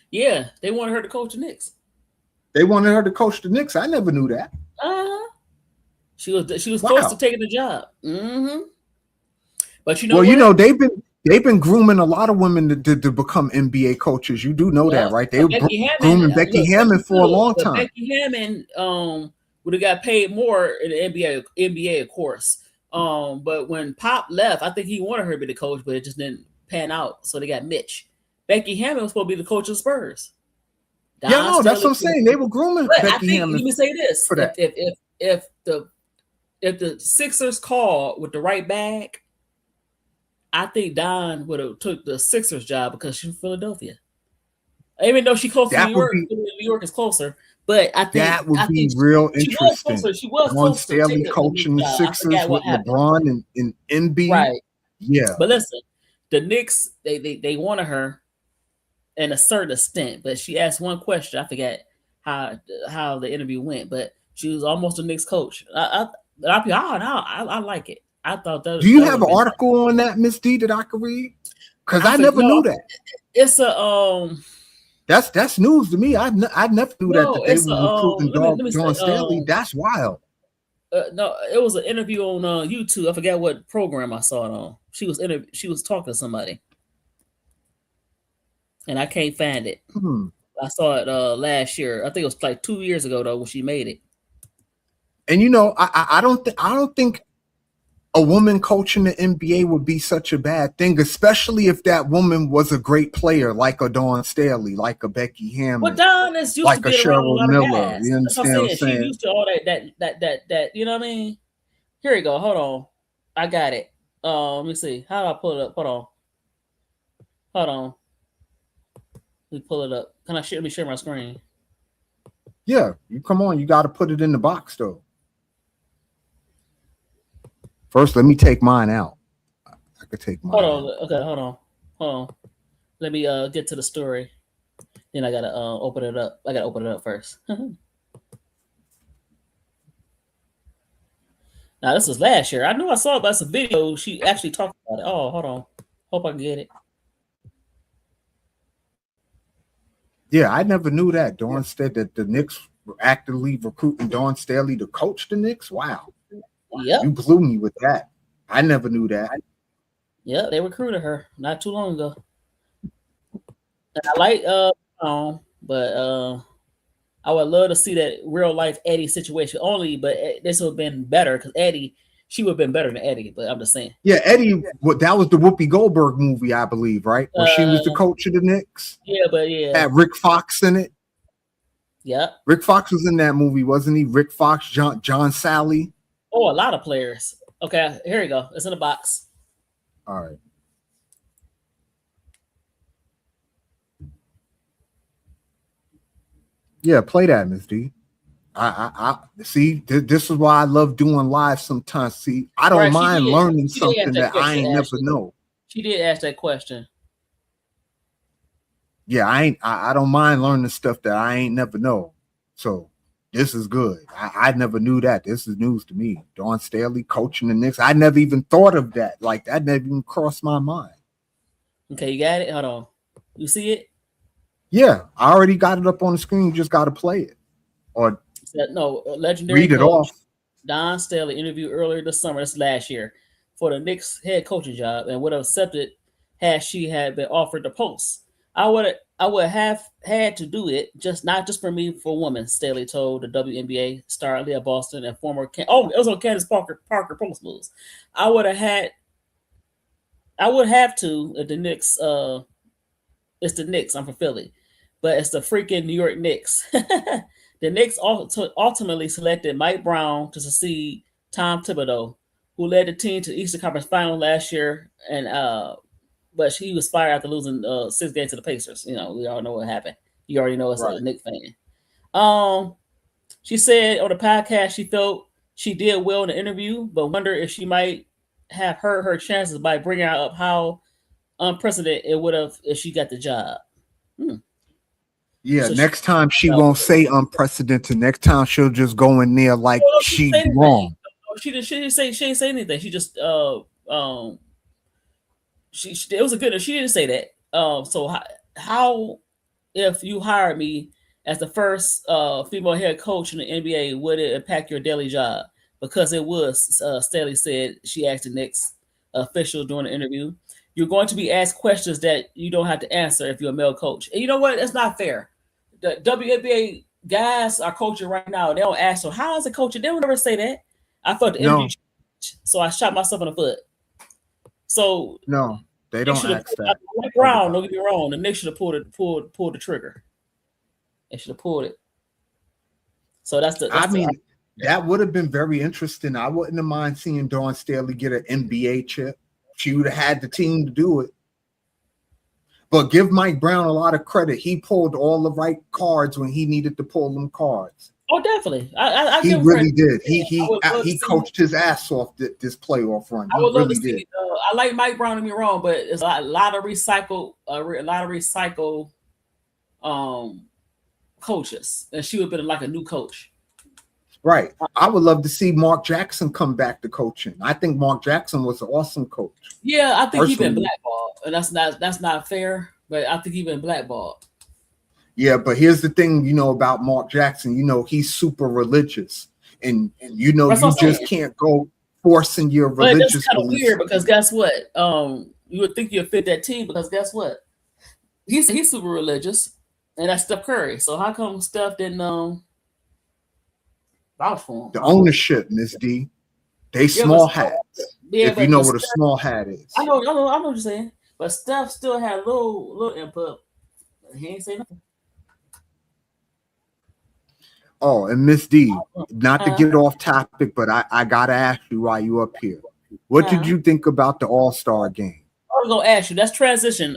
Yeah, they wanted her to coach the Knicks. They wanted her to coach the Knicks. I never knew that. She was close to taking the job. Mm-hmm. But you know, they've been grooming a lot of women to become NBA coaches. You do know that, right? They were grooming Becky Hammond for a long time. Becky Hammond would have got paid more in the NBA, of course. But when Pop left, I think he wanted her to be the coach, but it just didn't pan out. So they got Mitch. Becky Hammond was supposed to be the coach of the Spurs. That's what I'm saying. They were grooming Becky Hammond. Let me say this: for that. If the Sixers called with the right bag, I think Don would have took the Sixers job because she's from Philadelphia. Even though she's close to New York, New York is closer. But I think that would be real interesting. She was One Staley coaching the Sixers with LeBron and Embiid. Right. Yeah. But listen, the Knicks, they wanted her in a certain extent, but she asked one question. I forget how the interview went, but she was almost a Knicks coach. I like it. I thought that. Do you have an article on that, Miss D, that I could read? Because I never knew that. It's a That's news to me. I never knew that they were recruiting Dawn Staley. That's wild. No, it was an interview on YouTube. I forget what program I saw it on. She was talking to somebody, and I can't find it. I saw it last year. I think it was like 2 years ago though when she made it. And I don't think a woman coaching the NBA would be such a bad thing, especially if that woman was a great player, like a Dawn Staley, like a Becky Hammond, well, Dawn is used like to a Cheryl Miller. You understand what I'm saying? She used to all that. You know what I mean? Here we go. Hold on, I got it. Let me see. How do I pull it up? Hold on. Let me pull it up. Let me share my screen. Yeah, you come on. You got to put it in the box though. First, let me take mine out. I could take mine. Hold on. Okay, hold on. Let me get to the story. Then I gotta open it up. I gotta open it up first. Now this was last year. I knew I saw it, but it's a video. She actually talked about it. Oh, hold on. Hope I can get it. Yeah, I never knew that. Dawn said that the Knicks were actively recruiting Dawn Staley to coach the Knicks. Wow. Yep. You blew me with that. I never knew that. Yeah, they recruited her not too long ago. And I like but I would love to see that real life Eddie situation only, but this would have been better because she would have been better than Eddie, but I'm just saying. Yeah, Eddie, that was the Whoopi Goldberg movie, I believe, right? Where she was the coach of the Knicks. Yeah, but yeah. Had Rick Fox in it. Yeah. Rick Fox was in that movie, wasn't he? Rick Fox, John Sally. Oh, a lot of players. Okay, here we go. It's in the box. All right. Yeah, play that, Miss D. I see. This is why I love doing live sometimes. See, I don't mind learning something that I ain't never know. She did ask that question. Yeah, I don't mind learning stuff that I ain't never know. So this is good. I never knew that. This is news to me. Dawn Staley coaching the Knicks. I never even thought of that. Like that never even crossed my mind. Okay, you got it? Hold on. You see it? Yeah, I already got it up on the screen. You just got to play it. Or legendary read it coach, off. Don Staley interviewed earlier this summer, this last year, for the Knicks head coaching job and would have accepted had she had been offered the post. I would have had to do it, not just for me, for women, Staley told the WNBA star Leah Boston and former it was on Candace Parker Post Moves. I I would have to if the Knicks. It's the Knicks. I'm from Philly, but it's the freaking New York Knicks. The Knicks ultimately selected Mike Brown to succeed Tom Thibodeau, who led the team to the Eastern Conference Final last year, and but he was fired after losing 6 games to the Pacers. You know, we all know what happened. You already know as a Knicks fan. She said on the podcast she felt she did well in the interview, but wonder if she might have hurt her chances by bringing up how unprecedented it would have if she got the job. Yeah, So next time she won't say unprecedented. Next time she'll just go in there like she's wrong. She didn't say anything. She just she it was a good. She didn't say that. So how if you hired me as the first female head coach in the NBA, would it impact your daily job? Because it was, Staley said. She asked the Knicks official during the interview. You're going to be asked questions that you don't have to answer if you're a male coach. And you know what? That's not fair. The WNBA guys are coaching right now. They don't ask them, how is it coaching? They don't ever say that. I thought the interview changed, so I shot myself in the foot. So no, they don't ask that. Like Brown, don't get me wrong. The Knicks should have pulled the trigger. They should have pulled it. So that would have been very interesting. I wouldn't have mind seeing Dawn Staley get an NBA chip. She would have had the team to do it. But give Mike Brown a lot of credit. He pulled all the right cards when he needed to pull them cards. Oh, definitely. He really did. He coached his ass off this playoff run. I would love to see. I like Mike Brown, don't get me wrong, but it's a lot of recycled, coaches, and she would have been like a new coach. Right. I would love to see Mark Jackson come back to coaching. I think Mark Jackson was an awesome coach. Yeah, I think he's been blackballed, and that's not fair. But I think he's been blackballed. Yeah, but here's the thing, about Mark Jackson. He's super religious, and you just can't go forcing your religious. But that's kind of weird because guess what? You would think you'd fit that team because guess what? He's super religious, and that's Steph Curry. So how come Steph didn't vouch for him? The ownership, Miss D. They small hats. Yeah, if you know what a small hat is. I know what you're saying. But Steph still had a little input. He ain't say nothing. Oh, and Miss D, not to get off topic, but I gotta ask you while you up here. What did you think about the All-Star game? I was gonna ask you. That's transition.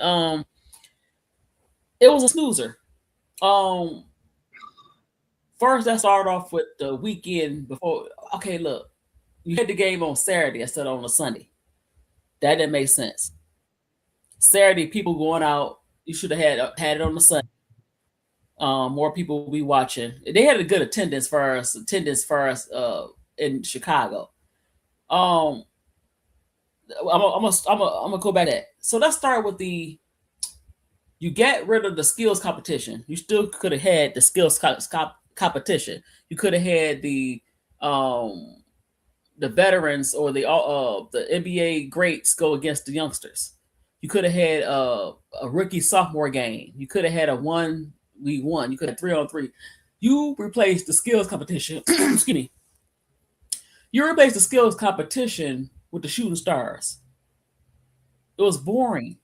It was a snoozer. First, let's start off with the weekend before. Okay, look, you had the game on Saturday instead of on a Sunday. That didn't make sense. Saturday, people going out. You should have had it on the Sunday. More people will be watching. They had a good attendance for us in Chicago. I'm gonna go back to that. So let's start with you get rid of the skills competition. You still could have had the skills competition. You could have had the veterans or the NBA greats go against the youngsters. You could have had a rookie sophomore game. You could have had a 1v1. You could have 3-on-3. You replaced the skills competition. Excuse me. You replaced the skills competition with the shooting stars. It was boring.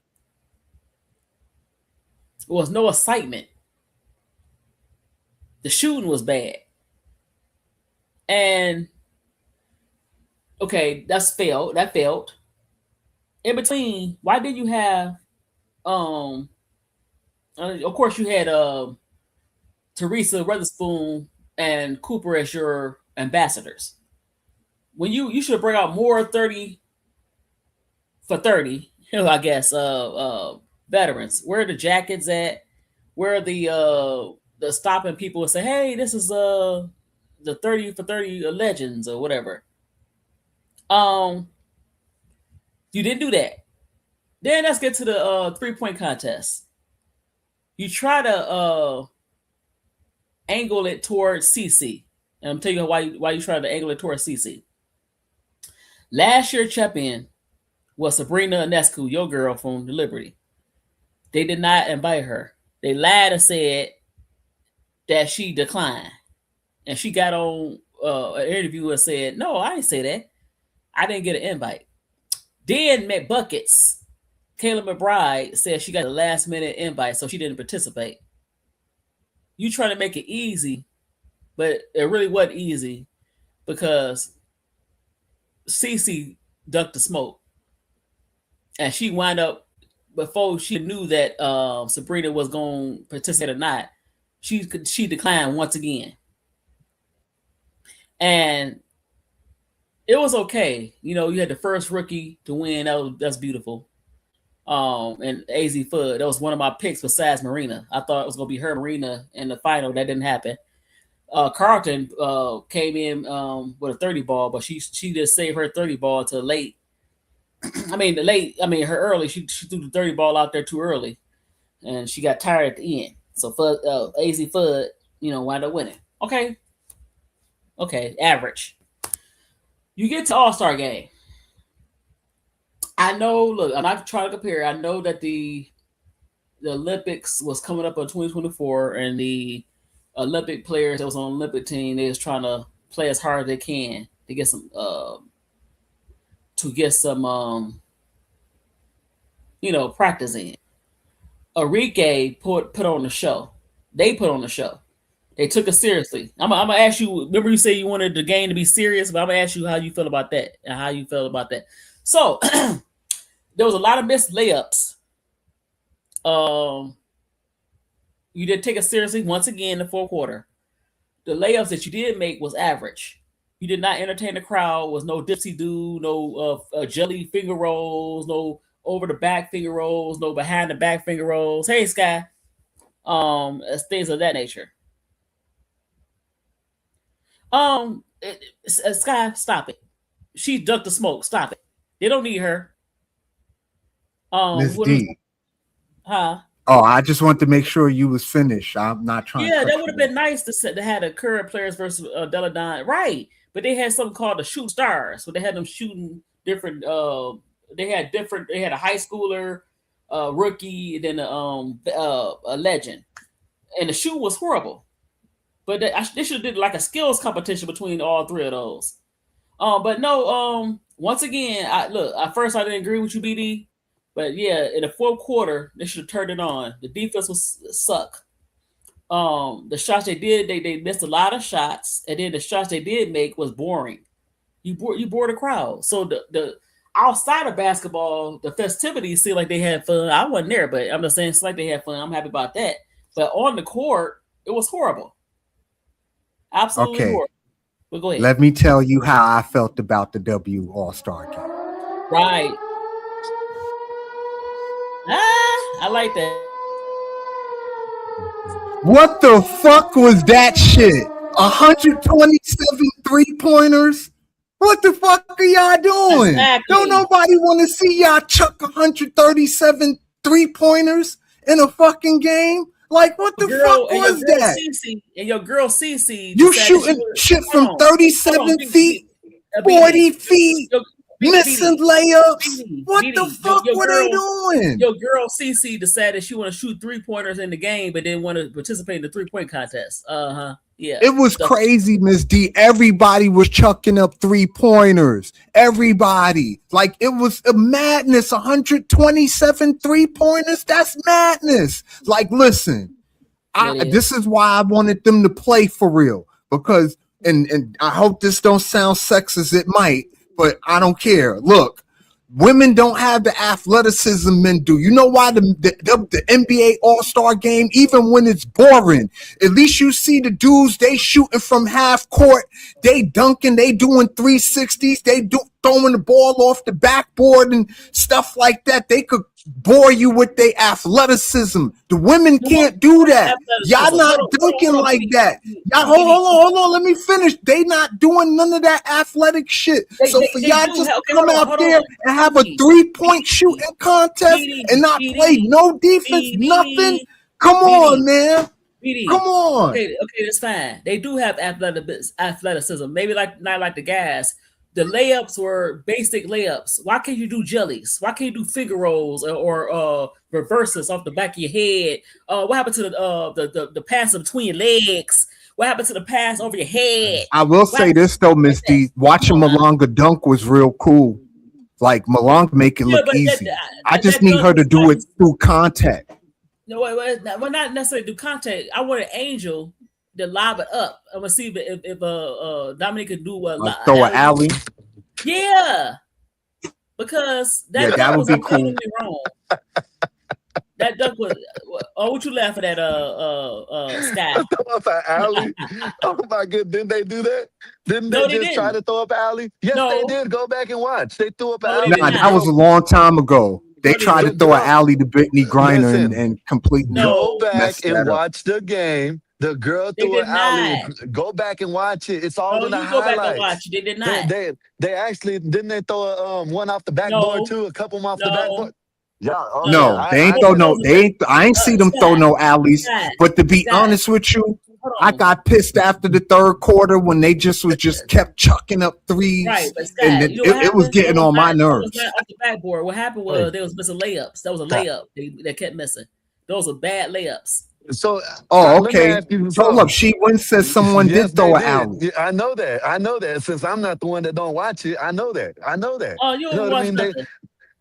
There was no excitement. The shooting was bad. And okay, that failed. In between, why did you have of course you had Teresa Weatherspoon and Cooper as your ambassadors. When you should bring out more 30 for 30, I guess, veterans. Where are the jackets at? Where are the stopping people and say, hey, this is the 30 for 30 legends or whatever. You didn't do that. Then let's get to the 3-point contest. You try to angle it towards CC. And I'm telling you why you try to angle it towards CC. Last year champion was Sabrina Ionescu, your girl from the Liberty. They did not invite her. They lied and said that she declined. And she got on an interview and said, no, I didn't say that. I didn't get an invite. Then McBuckets Kayla McBride said she got a last minute invite, so she didn't participate. You trying to make it easy, but it really wasn't easy because Cece ducked the smoke, and she wound up before she knew that Sabrina was going to participate or not. She declined once again, and it was okay. You know, you had the first rookie to win. That's beautiful. And AZ Fudd, that was one of my picks besides Marina. I thought it was going to be her Marina in the final. That didn't happen. Carlton came in with a 30 ball, but she just saved her 30 ball to late. Her early. She threw the 30 ball out there too early, and she got tired at the end. So AZ Fudd, wound up winning. Okay, average. You get to All-Star game. I know. Look, I'm not trying to compare. I know that the Olympics was coming up in 2024, and the Olympic players that was on the Olympic team, they was trying to play as hard as they can to get some practice in. Enrique put on the show. They put on the show. They took it seriously. I'm gonna ask you. Remember, you said you wanted the game to be serious, but I'm gonna ask you how you feel about that and how you felt about that. So there was a lot of missed layups. You did take it seriously once again in the fourth quarter. The layups that you did make was average. You did not entertain the crowd. Was no dipsy do, no jelly finger rolls, no over the back finger rolls, no behind the back finger rolls. Hey, Sky, things of that nature. Sky, stop it. She ducked the smoke. Stop it. They don't need her. Miss D. Huh? Oh, I just want to make sure you was finished. I'm not trying. Yeah, that would have been nice to have the current players versus Deladon, right? But they had something called the Shooting Stars, so they had them shooting different. They had a high schooler, rookie, and then a legend, and the shoot was horrible. But they should have did like a skills competition between all three of those. But no. Once again, at first I didn't agree with you, BD. But yeah, in the fourth quarter, they should have turned it on. The defense was suck. The shots they did, they missed a lot of shots, and then the shots they did make was boring. You bore the crowd. So the outside of basketball, the festivities seemed like they had fun. I wasn't there, but I'm just saying it's like they had fun. I'm happy about that. But on the court, it was horrible. Absolutely horrible. But go ahead. Let me tell you how I felt about the W All-Star game. Right. I like that. What the fuck was that shit? 127 3-pointers? What the fuck are y'all doing? Exactly. Don't nobody want to see y'all chuck 137 3-pointers in a fucking game? Like, what the fuck was that? And your girl Cece, you shooting shit from 37 feet, 40 feet, missing layups. What the fuck were they doing? Your girl Cece decided she want to shoot 3-pointers in the game, but didn't want to participate in the 3-point contest. Yeah. It was crazy, Miss D. Everybody was chucking up 3-pointers. Everybody. Like, it was a madness. 127 3-pointers. That's madness. Like, listen, this is why I wanted them to play for real. Because, and I hope this don't sound sexist, it might, but I don't care. Look, women don't have the athleticism men do. You know why the NBA All-Star game, even when it's boring, at least you see the dudes, they shooting from half court, they dunking, they doing 360s, they throwing the ball off the backboard and stuff like that. They could bore you with their athleticism. The women can't do that. Y'all not dunking like that. Y'all hold on. Let me finish. They not doing none of that athletic shit. So for y'all just come out there and have a 3-point shooting contest and not play no defense, nothing. Come on, man. Come on. Okay, that's fine. They do have athleticism. Maybe not like the guys. The layups were basic layups. Why can't you do jellies? Why can't you do finger rolls or reverses off the back of your head? What happened to the pass between your legs? What happened to the pass over your head? I will say this though, Miss D. Watching Malonga dunk was real cool. Like Malone make it Yeah, look but easy. I that just need dunk her to was do not. it through contact. No, well, not necessarily do contact. I want an Angel to lob it up. I'm gonna see if Dominic could do what Like throw an alley. alley. Yeah, because Yeah, that that dunk would was be cool. incredibly wrong. That dunk was. Oh, what you laughing at? Sky. Throw up an alley. Oh my god, didn't they do that? Didn't No, they they just try didn't. to throw up an alley? Yes, they No, did. Go back and watch. They threw up an no, they alley. did Nah, And the that not. was a girl, long time ago. They No, they tried to didn't. throw an girl, alley to Brittany Griner listen. and completely Go No, back messed and that up. watch the game. The girl they threw an did alley. not. Go back and watch it. It's all No, in the you go back and highlights. watch. They did They not. they they actually didn't they throw one off the backboard No, too? A couple off the no, backboard. Yeah, okay. no. No, they ain't Both throw of no. those They ain't. I ain't see them throw Sky, no alleys. Sky, But to be Sky. honest with you, Hold I on. got pissed after the third quarter when they just kept chucking up threes, Right, but and Sky, you know what it was happened? getting on my That was nerves. not off the backboard. What happened Hey, was they was missing layups. That was a Sky. layup. They kept missing. Those were bad layups. So, Oh, Sky, let me okay. ask you Hold something. up. She Win says someone Yes, did they throw an did. alley. Yeah, I know that. I know that. Since I'm not the one that don't watch it, I know that. I know that. Oh, you You don't know what I watch mean? nothing.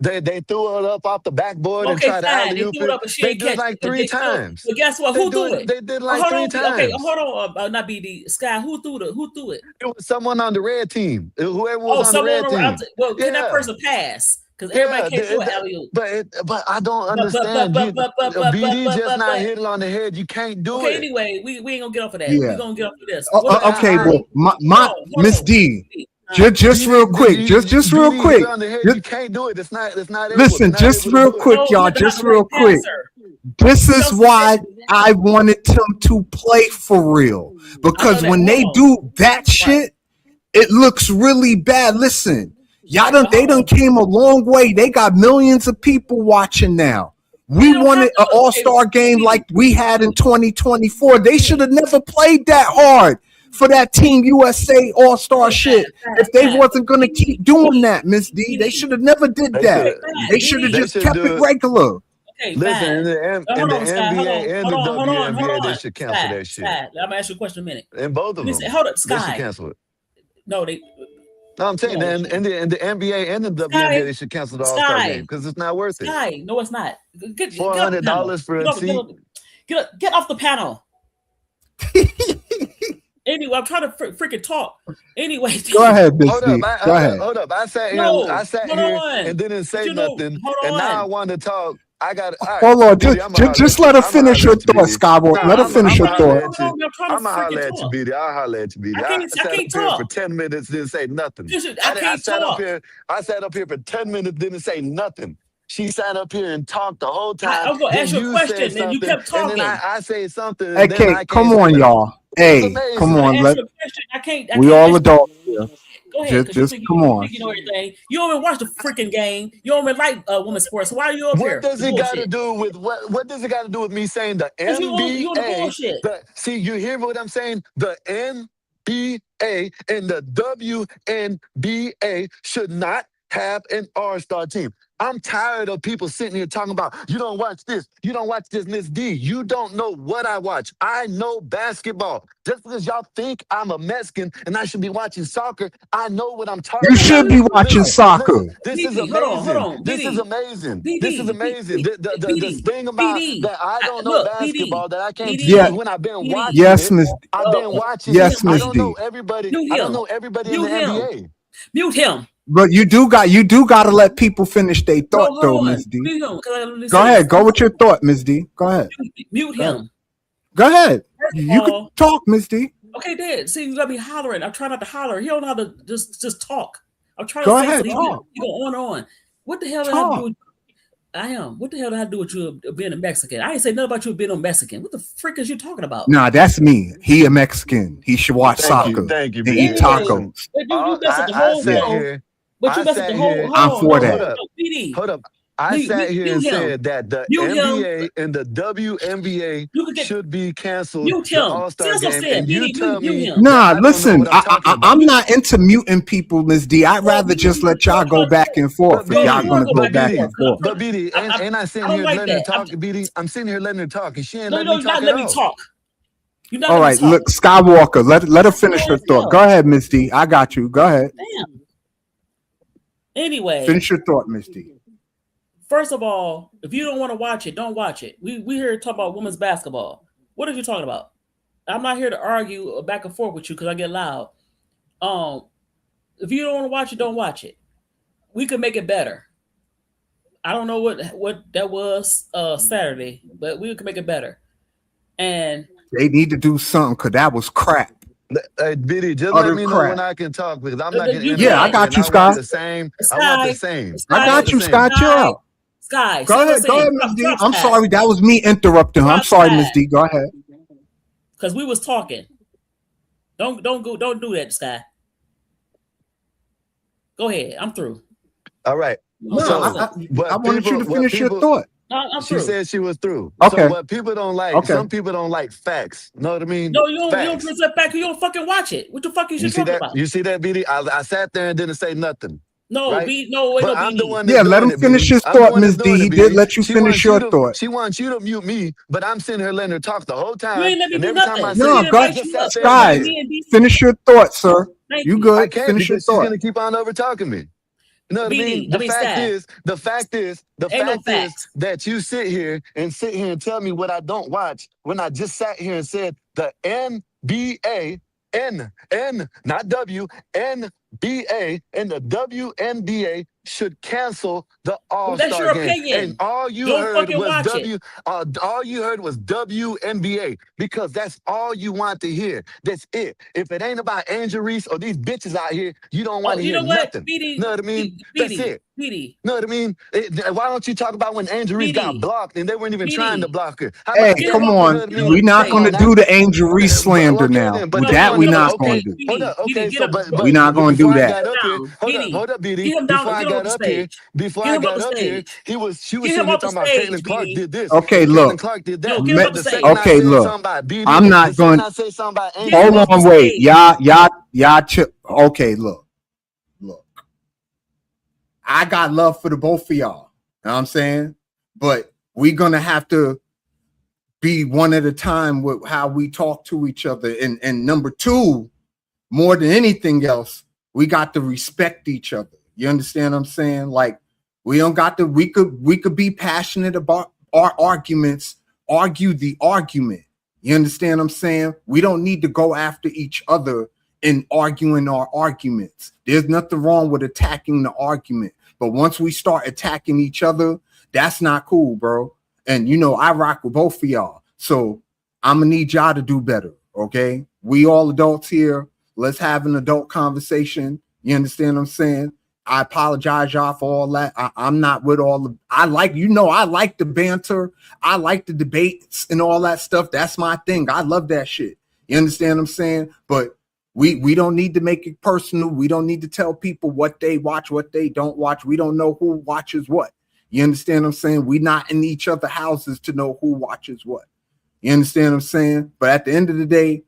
They threw it up off the backboard and Okay, tried to fine. alley They oop threw it it. up, but she They ain't did catch like it. three times. But guess what? They Who threw it? They did Oh, like hold three on. Okay, times. hold on. Not BD Sky. Who threw it? It was someone on the red team. Whoever was Oh, on the someone red around. team. Well, can that Yeah, person pass? Because everybody yeah. can't throw an alley oop. But I don't But but but understand. but but but but but BD but just but not but. hit it on the head. You can't do Okay, it. anyway, we ain't gonna get off of that. We're Yeah. gonna get off of this. What about Okay. I Well, my hold Miss on. D. Uh, Just real quick. Just real BD hit quick. it on the head. Just, You can't do it. It's not able. They're listen. not Just able to real do it. quick, no, y'all. you're not Just the right real quick. passer. This is Chelsea why said, I wanted them to play for real. I know Because that. when they Hold on. do that Right. shit, it looks really bad. Listen, y'all Right, done but they hold done on. came a long way. They got millions of people watching now. They We don't wanted have an to. Okay, all-star game BD, like we had in 2024. They BD. should have never played that hard for that Team USA all-star Okay, shit. fine. If they wasn't gonna keep doing that, Miss D, they BD. should have never did They that. should. Okay, They should have BD. They just should kept it do it. regular. Okay, Listen, fine. in Hold the on, Sky. Hold NBA on. and Hold the on. Hold on. Hold WNBA, they on. should cancel Sky. that shit. Sky. I'm gonna ask you a question in a minute. In both Let of me say, them, hold up, they should Sky. cancel it. No, they. No, I'm saying, No, in the NBA and the WNBA, Sky. they should cancel the All-Star game Sky. because it's not worth it. Sky. No, it's not. Get Four off the hundred panel. dollars for a seat. Get off the panel. Anyway, I'm trying to freaking talk. Anyway, Go ahead, Miss Hold D. up, Go ahead. hold up. I sat no, here hold on. and didn't say You know, nothing, hold and now I on. want to talk. I got all right, Hold on, BD. I'm gonna holler just at you. let her I'm gonna finish holler her at you, thought, BD. Skywalker. No, Let her I'm finish her gonna holler thought. at you. I'm trying to I'm gonna holler freaking at you, talk. BD. I'll holler at you, BD. I sat up can't here for talk. 10 minutes, didn't say nothing. I I can't sat up talk. here. I sat up here for 10 minutes, didn't say nothing. She sat up here and talked the whole time. I'm gonna Then ask you a you question, said and you something, kept and then talking. I say something, Hey, and then I Kate, can't come say on, nothing. y'all. It's Hey, amazing. come I'm on. gonna ask Let you a question. I can't we all ask you. adults here. Go ahead, because Just come on. you know everything. You don't even watch the freaking game. You don't even like women's sports. So why are you up What here? does The it got to bullshit. do with what does it got to do with me saying the Because you on the NBA? bullshit. See, you hear what I'm saying? The NBA and the WNBA should not have an all-star team. I'm tired of people sitting here talking about, you don't watch this, you don't watch this, Miss D. You don't know what I watch. I know basketball. Just because y'all think I'm a Mexican and I should be watching soccer, I know what I'm talking You about. should be watching Listen, soccer. this is BD, amazing. hold on. This is BD, amazing. BD, This is amazing. The thing about BD. that I don't know Look, BD, basketball that I can't tell Yeah. you when I've been BD. watching Yes, it. Miss. I've been watching Mute it. Yes, him, I Miss don't please. know D. everybody. Mute I don't him. know everybody in the Mute him. NBA. Mute him. But you do got to let people finish their No, thought hold though, on. Miss D. Mute him. Because I literally Go said ahead. Go with your thought, Miss D. Go ahead. mute Go ahead. him. Go ahead. First of You can all, talk, Miss D. okay, Dad. See, you got me hollering. I'm trying not to holler. He don't know how to just talk. I'm trying Go to say ahead. something. Talk. He go on and on. What the hell did I have to do Talk. with I am? What the hell did I have to do with you being a Mexican? I ain't say nothing about you being a Mexican. What the frick is you talking about? Nah, that's me. He a Mexican. He should watch soccer Thank you, and eat BD. Anyway, Listen, tacos. but you messed up the I whole sat show. here. But you I messed up sat the whole. here. Hold I'm on, for no, that. no, BD. Hold up. I sat here and Mute him. said that the Mute him. NBA and the WNBA You could get should be canceled, mute the him. All-Star See, that's what I'm game, saying. and you BD, tell mute me him. that Nah, I don't know listen. what I'm talking about. I'm not into muting people, Miss D. I'd rather just let y'all go back and forth if No, y'all you want gonna to go go back and back forth. and forth. But BD, ain't I sitting I don't here like letting her that. talk, BD? I'm sitting here letting her talk, and she ain't No, letting me you're talk not at letting me all. talk. You're not All letting right, me talk. look, Skywalker. Let her finish her Yes, thought. no. Go ahead, Miss D. I got you. Go ahead. Damn. Anyway, Finish your thought, Miss D. first of all, if you don't want to watch it, don't watch it. We here to talk about women's basketball. What are you talking about? I'm not here to argue back and forth with you because I get loud. If you don't want to watch it, don't watch it. We could make it better. I don't know what that was Saturday, but we could make it better. And they need to do something because that was crap. Hey, Biddy, just Utter let me know crap. when I can talk because I'm not going to Yeah, I got you, Scott. I want the same. I got you, Scott. Chill out. Sky, go ahead, Miss D. I'm sorry, that was me interrupting her. I'm sorry, Miss D. Go ahead. Because we was talking. Don't do that, Sky. Go ahead. I'm through. All right. No, I wanted you to finish your thought. She said she was through. Okay. So what people don't like, some people don't like facts. Know what I mean? No, you don't present facts. You don't fucking watch it. What the fuck you talking about? You see that, BD? I sat there and didn't say nothing. No, right? I'm the one let him finish his thought, Ms. D. He did let you finish your thought. She wants you to mute me, but I'm sitting here letting her talk the whole time. You ain't let me do nothing. No, go ahead. Sky, finish your thought, sir. You good? I can't finish your because thought. she's going to keep on over talking me. You know what I mean? The fact is that you sit here and tell me what I don't watch when I just sat here and said the NBA, not W, NBA and the WNBA should cancel the All-Star game. Opinion. And all you heard was WNBA because that's all you want to hear. That's it. If it ain't about Angel Reese or these bitches out here, you don't want to hear nothing. You know what I mean? That's it. Know what I mean? Why don't you talk about when Angel Reese got blocked and they weren't even trying to block her? Hey, come on. We're not going to do the Angel Reese slander now. With that, we're not going to do. Hold up. Okay, so we're not going to do that. Hold up, BD. Before I got up here, she was sitting here talking about Caitlin Clark did this. Okay, look. Clark did that. Okay, look. I'm not going. Hold on, wait. Y'all. Okay, look. I got love for the both of y'all. You know what I'm saying? But we're going to have to be one at a time with how we talk to each other. And number two, more than anything else, we got to respect each other. You understand what I'm saying? Like, we don't got to, we could be passionate about our arguments, argue the argument. You understand what I'm saying? We don't need to go after each other in arguing our arguments. There's nothing wrong with attacking the argument. But once we start attacking each other, that's not cool, bro. And, I rock with both of y'all. So I'm going to need y'all to do better, okay? We all adults here. Let's have an adult conversation. You understand what I'm saying? I apologize, y'all, for all that. I'm not with all the... I like the banter. I like the debates and all that stuff. That's my thing. I love that shit. You understand what I'm saying? But we don't need to make it personal. We don't need to tell people what they watch, what they don't watch. We don't know who watches what. You understand what I'm saying? We're not in each other's houses to know who watches what. You understand what I'm saying? But at the end of the day,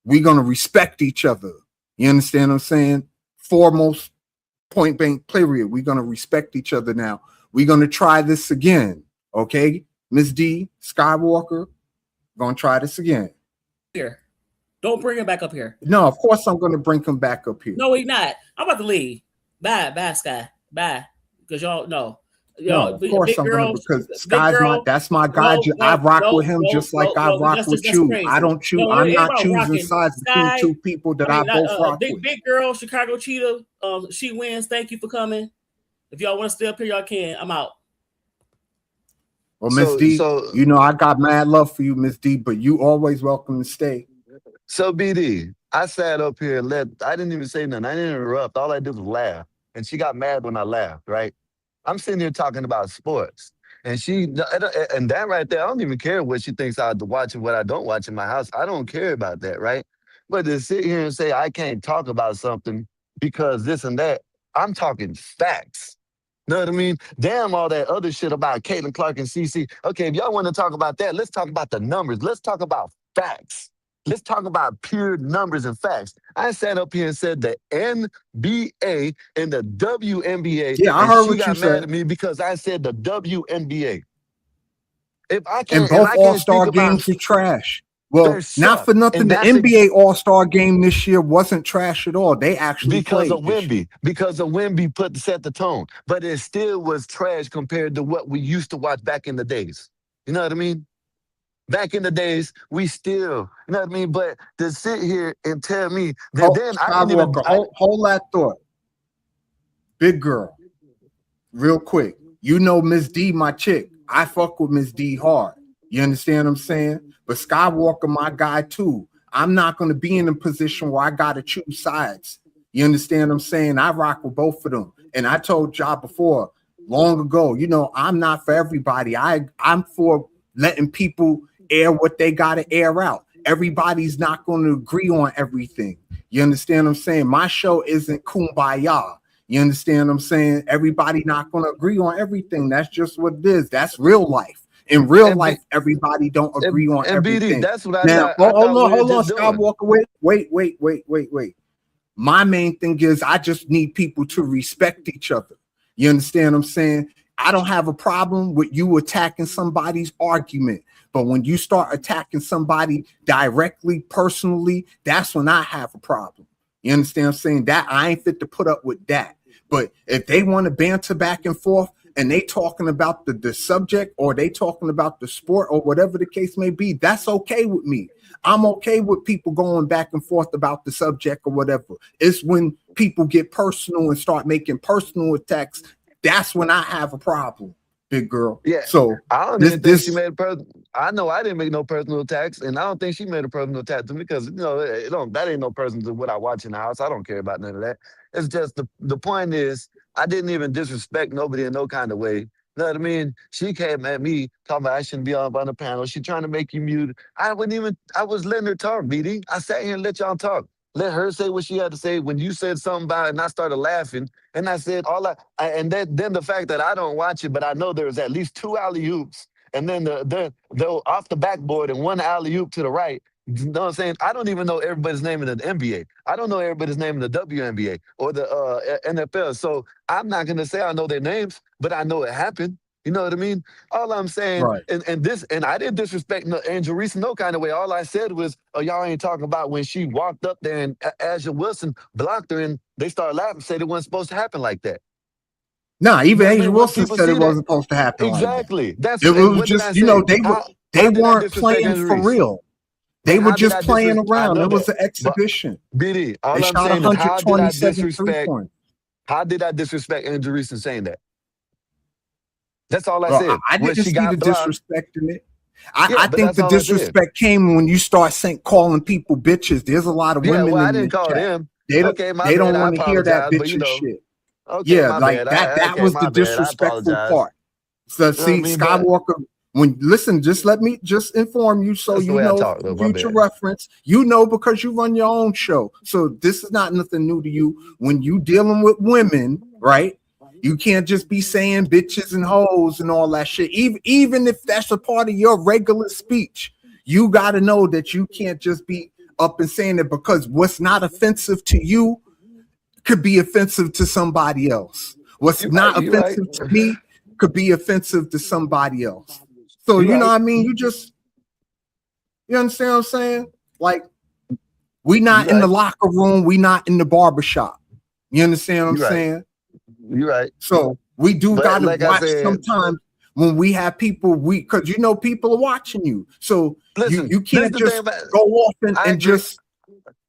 we're going to respect each other. You understand what I'm saying? Foremost, point blank, period. We're going to respect each other now. We're going to try this again. Okay? Ms. D, Skywalker, going to try this again. Here. Don't bring him back up here. No, of course I'm going to bring him back up here. No, he's not. I'm about to leave. Bye, Sky. Bye. Because y'all, no. No, of course I'm going to, because Sky's that's my guy. I rock with him just like I rock with you. Crazy. I don't choose. I'm not choosing sides between two people that I both rock with. Big girl, Chicago Cheetah. She wins. Thank you for coming. If y'all want to stay up here, y'all can. I'm out. Well, Miss D, I got mad love for you, Miss D, but you always welcome to stay. So, BD, I sat up here and I didn't even say nothing. I didn't interrupt. All I did was laugh. And she got mad when I laughed, right? I'm sitting here talking about sports. And that right there, I don't even care what she thinks I watch and what I don't watch in my house. I don't care about that, right? But to sit here and say I can't talk about something because this and that, I'm talking facts. Know what I mean? Damn all that other shit about Caitlin Clark and CC. Okay, if y'all want to talk about that, let's talk about the numbers. Let's talk about facts. Let's talk about pure numbers and facts. I sat up here and said the NBA and the WNBA. Yeah, I heard what you said. She got mad at me because I said the WNBA. And both All-Star games are trash. Well, They're not for suck. nothing. And The that's NBA All-Star game this year wasn't trash at all. They actually because of played this year. Wemby. Because of Wemby set the tone. But it still was trash compared to what we used to watch back in the days. You know what I mean? Back in the days, we still, you know what I mean? But to sit here and tell me that Oh, then I didn't even Skywalker, hold that thought. Big girl, real quick. You know Miss D, my chick. I fuck with Miss D hard. You understand what I'm saying? But Skywalker, my guy too. I'm not going to be in a position where I got to choose sides. You understand what I'm saying? I rock with both of them. And I told y'all before, long ago, you know, I'm not for everybody. I'm for letting people air what they got to air out. Everybody's not going to agree on everything. You understand what I'm saying? My show isn't kumbaya. You understand what I'm saying? Everybody not going to agree on everything. That's just what it is. That's real life. In real and, life, everybody don't agree on and BD, everything. that's what Now, I thought we were hold on, just doing. Skywalker. Wait. My main thing is I just need people to respect each other. You understand what I'm saying? I don't have a problem with you attacking somebody's argument. But when you start attacking somebody directly, personally, that's when I have a problem. You understand what I'm saying? That I ain't fit to put up with that. But if they want to banter back and forth and they talking about the subject or they talking about the sport or whatever the case may be, that's okay with me. I'm okay with people going back and forth about the subject or whatever. It's when people get personal and start making personal attacks, that's when I have a problem, big girl. Yeah. So I don't even think she this made a I know I didn't make no personal attacks, and I don't think she made a personal attack to me because that ain't no personal to what I watch in the house. I don't care about none of that. It's just the point is I didn't even disrespect nobody in no kind of way. You know what I mean? She came at me talking about I shouldn't be on the panel. She trying to make you mute. I was letting her talk, BD. I sat here and let y'all talk. Let her say what she had to say. When you said something about it and I started laughing, and I said and then the fact that I don't watch it, but I know there's at least two alley oops, and then the off the backboard and one alley oop to the right. You know what I'm saying? I don't even know everybody's name in the NBA. I don't know everybody's name in the WNBA or the NFL. So I'm not gonna say I know their names, but I know it happened. You know what I mean? All I'm saying, right. and I didn't disrespect Angel Reese no kind of way. All I said was, oh, y'all ain't talking about when she walked up there and Asia Wilson blocked her and they started laughing, said it wasn't supposed to happen like that. Nah, You know even what I Angel mean? When Wilson people said it see that, wasn't supposed to happen like that. exactly. That's It and was what did I just, you know, say? they How did I weren't disrespect playing Angel for Reese? real. They But were how did just I playing disrespect? I around. know It was that. an But exhibition. BD, They all I'm shot saying is how did I 127 three disrespect? points. How did I disrespect Angel Reese in saying that? That's all I Well, said. I When didn't she see the got blocked. disrespect in it. Yeah, I but think that's the all I said. disrespect came when you start calling people bitches. There's a lot of Yeah, women well, I in didn't this call chat. them. They don't Okay, my they bad. don't I want to hear that apologize, but bitches shit. okay, Yeah, my like bad. that Okay, was the my bad. I disrespectful apologize. part. So You know what I see, mean? But Skywalker, when listen, just let me just inform you so that's the you way I know talk, for though. My future bad. reference. You know because you run your own show. So this is not nothing new to you. When you dealing with women, right? You can't just be saying bitches and hoes and all that shit. Even if that's a part of your regular speech, you got to know that you can't just be up and saying it because what's not offensive to you could be offensive to somebody else. What's You're right. not You're right. offensive to me could be offensive to somebody else. So You're you know right. what I mean? You understand what I'm saying? Like we You're not in the right. locker room, we not in the barbershop. You understand what I'm You're right. saying? You're right. So we do But got to like I watch said, sometimes when we have people because you know people are watching you. So listen, you this is can't the thing just about go off I and agree. just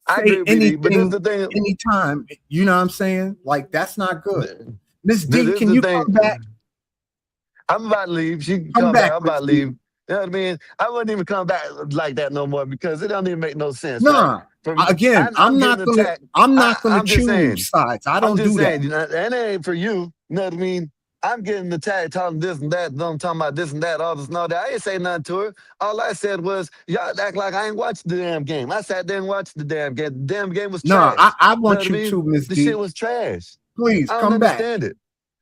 I say agree, BD. But this is anything the thing. anytime. You know what I'm saying? Like that's not good. Miss D, This is can the you come back? thing. I'm about to leave. She can Come come back. back, I'm about Miss to D. leave. You know what I mean? I wouldn't even come back like that no more because it don't even make no sense, right? Nah. From Again, I'm getting attacked. I'm not gonna I'm just choose saying. sides. I I'm don't just do that. saying. And it ain't for you. You know what I mean? I'm getting attacked, talking this and that. I'm talking about this and that, all this and all that. I ain't say nothing to her. All I said was, y'all act like I ain't watched the damn game. I sat there and watched the damn game. The damn game was Nah, trash. I You know want what I you mean? to, Miss The shit D. was trash. Please I don't come back. understand it.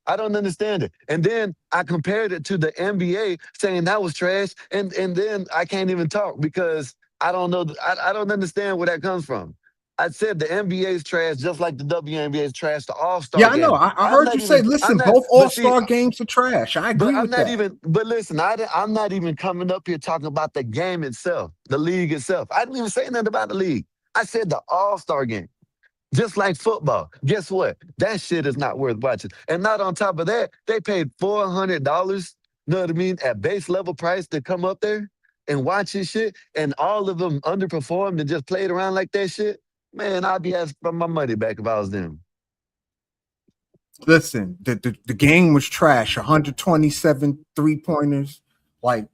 I don't understand it. And then I compared it to the NBA saying that was trash. And then I can't even talk because I don't know. I don't understand where that comes from. I said the NBA is trash, just like the WNBA is trash. The All Star Yeah, I know. game. I I'm heard not you say, even. I'm listen, not. both But see, All-Star games are trash. I but agree I'm with not that. even. But listen, I'm not even coming up here talking about the game itself, the league itself. I didn't even say nothing about the league. I said the All Star game. Just like football. Guess what? That shit is not worth watching. And not on top of that, they paid $400, you know what I mean, at base level price to come up there and watch this shit. And all of them underperformed and just played around like that shit. Man, I'd be asking for my money back if I was them. Listen, the game was trash. 127 3-pointers. Like,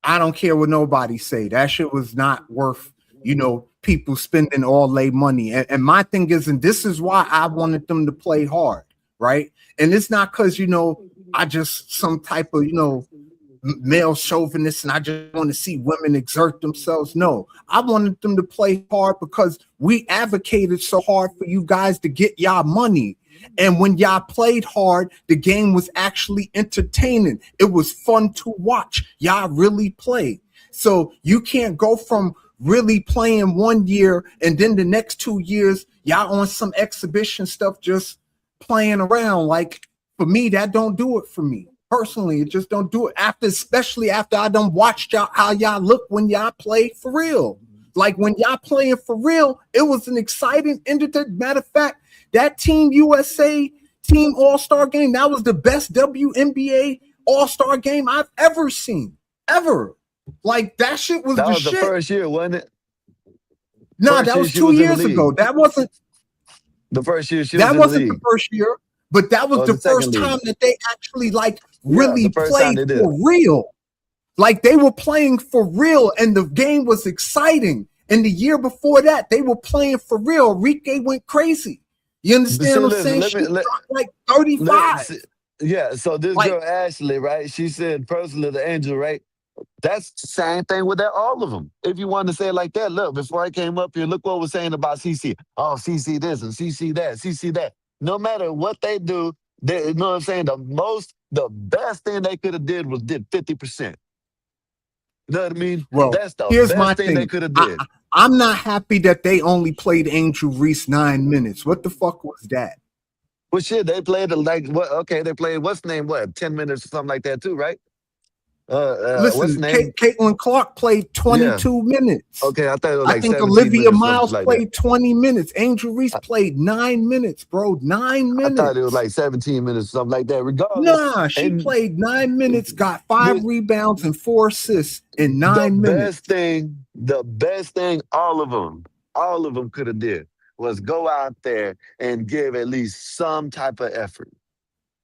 I don't care what nobody say. That shit was not worth, people spending all their money. And my thing is, and this is why I wanted them to play hard, right? And it's not because, I just some type of, male chauvinist and I just want to see women exert themselves. No, I wanted them to play hard because we advocated so hard for you guys to get y'all money. And when y'all played hard, the game was actually entertaining. It was fun to watch. Y'all really played. So you can't go from really playing 1 year and then the next 2 years, y'all on some exhibition stuff just playing around. Like, for me, that don't do it for me. Personally, it just don't do it. Especially after I done watched y'all how y'all look when y'all play for real. Like when y'all playing for real, it was an exciting entertainment. Matter of fact, that Team USA Team All-Star game, that was the best WNBA All-Star game I've ever seen. Ever. Like that shit was That the was the shit. first year, wasn't it? Nah, First that year was she 2 was in the years ago. league. That wasn't The first year she was that in the wasn't the league. first year, but that was Or the the second first league. time that they actually like Yeah, really the first time played they did for it. real. Like they were playing for real, and the game was exciting. And the year before that, they were playing for real. Enrique went crazy. You But understand see, what I'm listen, saying? let She me let, dropped like let 35. see, yeah, so this Like, girl Ashley, right? She said personally the angel, right? That's the same thing with that, all of them. If you want to say it like that, look, before I came up here, look what we're saying about CC. Oh, CC this and CC that, CC that. No matter what they do, they, you know what I'm saying? The best thing they could have did was did 50%. You know what I mean? well, That's the here's my best thing they thing. could have did. I'm not happy that they only played Angel Reese 9 minutes. What the fuck was that? Well, shit, they played it like what? Okay, they played what's the name? What 10 minutes or something like that too, right? What's Listen, the name? Caitlin Clark played Yeah. 22 minutes. Okay, I thought it was I like think 17 Olivia minutes or something Miles like that. played 20 minutes. Angel Reese played 9 minutes, bro. 9 I thought it was minutes. like 17 minutes or something like that. Regardless, Nah, she and played 9 minutes, got 5 the rebounds and 4 assists in the 9 best minutes. thing, the best thing, all of them could have did was go out there and give at least some type of effort.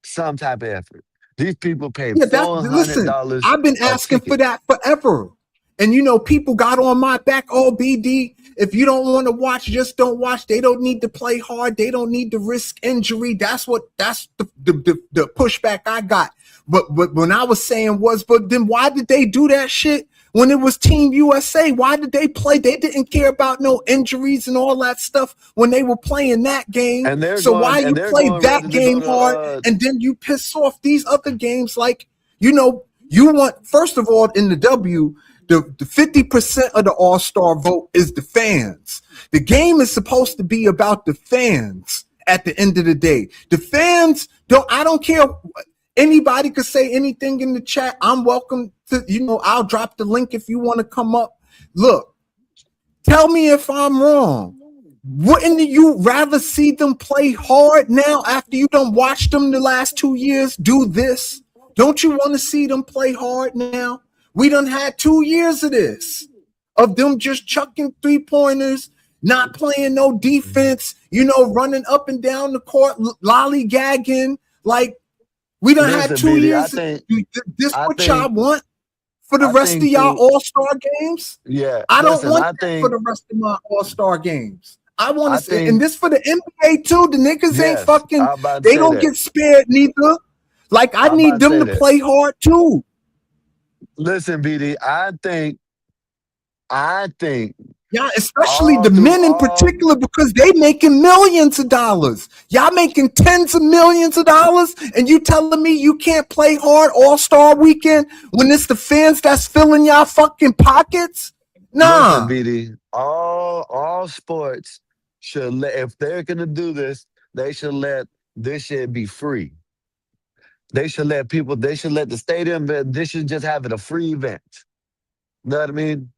Some type of effort. These people paid Yeah, that's listen. $400 I've been a asking for ticket. that forever. And people got on my back. Oh, BD, if you don't want to watch, just don't watch. They don't need to play hard. They don't need to risk injury. That's the pushback I got. But when I was saying but then why did they do that shit when it was Team USA? Why did they play? They didn't care about no injuries and all that stuff when they were playing that game. And they're So why going and you they're play going that rather to go game to hard and then you piss off these other games? Like, you want, first of all, in the the 50% of the All-Star vote is the fans. The game is supposed to be about the fans at the end of the day. The fans I don't care. Anybody could say anything in the chat. I'm welcome to, I'll drop the link if you want to come up. Look, tell me if I'm wrong. Wouldn't you rather see them play hard now after you don't watch them the last 2 years do this? Don't you want to see them play hard now? We done had 2 years of this, of them just chucking 3-pointers, not playing no defense, running up and down the court, lollygagging. Like, we done had listen, 2 BD, years. This I what y'all think want for the I rest of think y'all through All-Star games? yeah, I don't listen, want that for the rest of my All-Star games. I want I to say, and think this for the NBA too. The niggas ain't yes, fucking, I'm about to they say don't that. get spared neither. Like, I I'm need about to them say to that. play hard too. Listen, BD, I think Yeah, especially all the through men in all particular, because they making millions of dollars. Y'all making tens of millions of dollars, and you telling me you can't play hard All-Star weekend when it's the fans that's filling y'all fucking pockets? listen, Nah. BD, all sports should let, if they're gonna do this, they should let this shit be free. They should let people, they should let the stadium, they should just have it a free event. You know what I mean?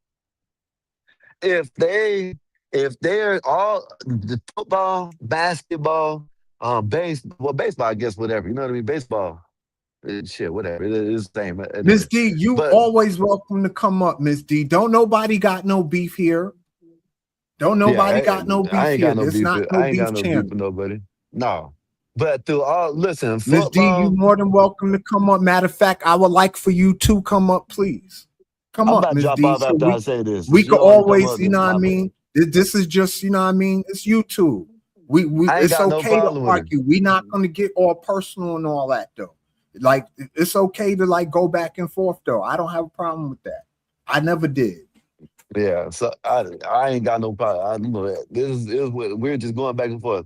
If they, if they're all the football, basketball, baseball, I guess, whatever. You know what I mean? Baseball, shit, whatever. It is the same. Miss Anyway. D, you But always welcome to come up, Miss D. Don't nobody got no beef here. Don't yeah, nobody got no I beef ain't here. got no This beef. not no I ain't got beef no beef channel. with nobody. No. But through all, listen, Miss D, you football, more than welcome to come up. Matter of fact, I would like for you to come up, please. Come I'm up, about to Miss drop D. off So after I say this. we If you could don't want to come always, up, you know then what I my bad. mean? This is just, you know what I mean? It's YouTube. We I ain't it's got no okay to problem with it. argue. We not gonna get all personal and all that though. Like it's okay to like go back and forth though. I don't have a problem with that. I never did. Yeah, so I ain't got no problem. I know that. This is what we're just going back and forth.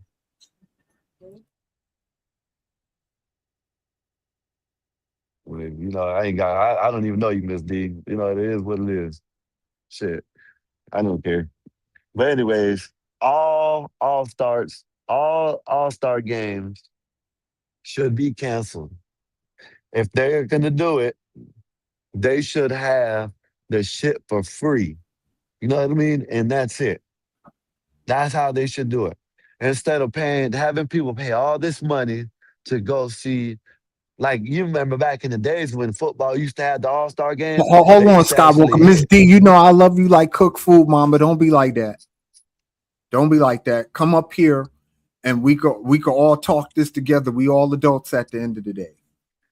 You know, I ain't got. I don't even know you, Miss D. You know, it is what it is. Shit, I don't care. But anyways, all star games should be canceled. If they're gonna do it, they should have the shit for free. You know what I mean? And that's it. That's how they should do it. Instead of having people pay all this money to go see, like you remember back in the days when football used to have the All Star game, Hold they on, used to Skywalker. actually, Miss D, you know I love you like cook food, mama. Don't be like that. Don't be like that. Come up here and we could all talk this together. We all adults at the end of the day.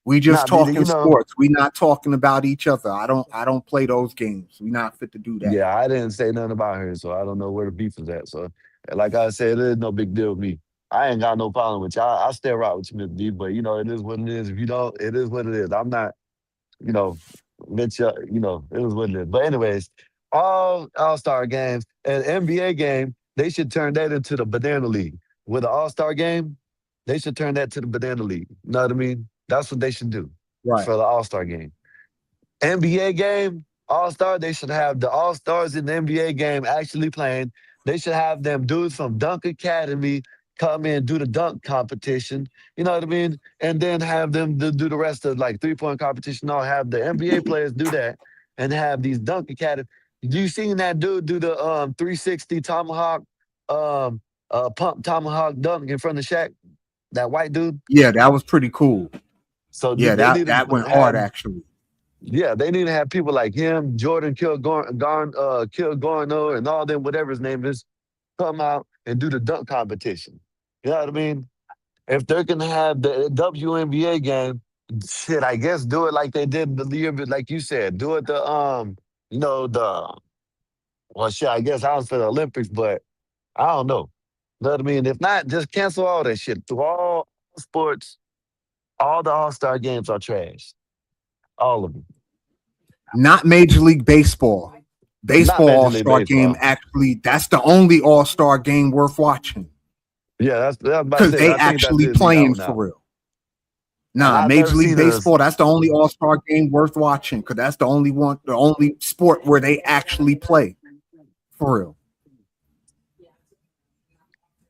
We just nah, BD, talking you know, sports. We not talking about each other. I don't play those games. We not fit to do that. yeah, I didn't say nothing about her, so I don't know where the beef is at. So, like I said, it is no big deal with me. I ain't got no problem with y'all. I still rock with you, Miss D, but you know, it is what it is. If you don't, it is what it is. I'm not, you know, you know, it is what it is. But anyways, all star games and NBA game, they should turn that into the banana league. With the all star game, they should turn that to the banana league. You know what I mean? That's what they should do Right. for the all star game. NBA game, All Star, they should have the All Stars in the NBA game actually playing. They should have them dudes from Dunk Academy come in, do the dunk competition. You know what I mean? And then have them do the rest of like 3-point competition. Or have the NBA players do that and have these Dunk Academy. You seen that dude do the 360 tomahawk, pump tomahawk dunk in front of Shaq? That white dude. Yeah, that was pretty cool. So Yeah, they that need that to went hard have actually. yeah, they need to have people like him, Jordan Kilgorno, and all them, whatever his name is, come out and do the dunk competition. You know what I mean? If they're gonna have the WNBA game, shit, I guess do it like they did the year, like you said, do it you know, well, shit, I guess I was for the Olympics, but I don't know. You know what I mean? If not, just cancel all that shit. Through all sports, all the All Star games are trash, all of them. Not Major League Baseball. Not Baseball Major All League Star game Baseball. actually, that's the only All Star game worth watching Yeah, that's I was about to because say. they I think that's actually it. Leave that playing one for out. real. And Nah, I've never Major League seen a Baseball, that's the only All Star game worth watching because that's the only one, the only sport where they actually play for real.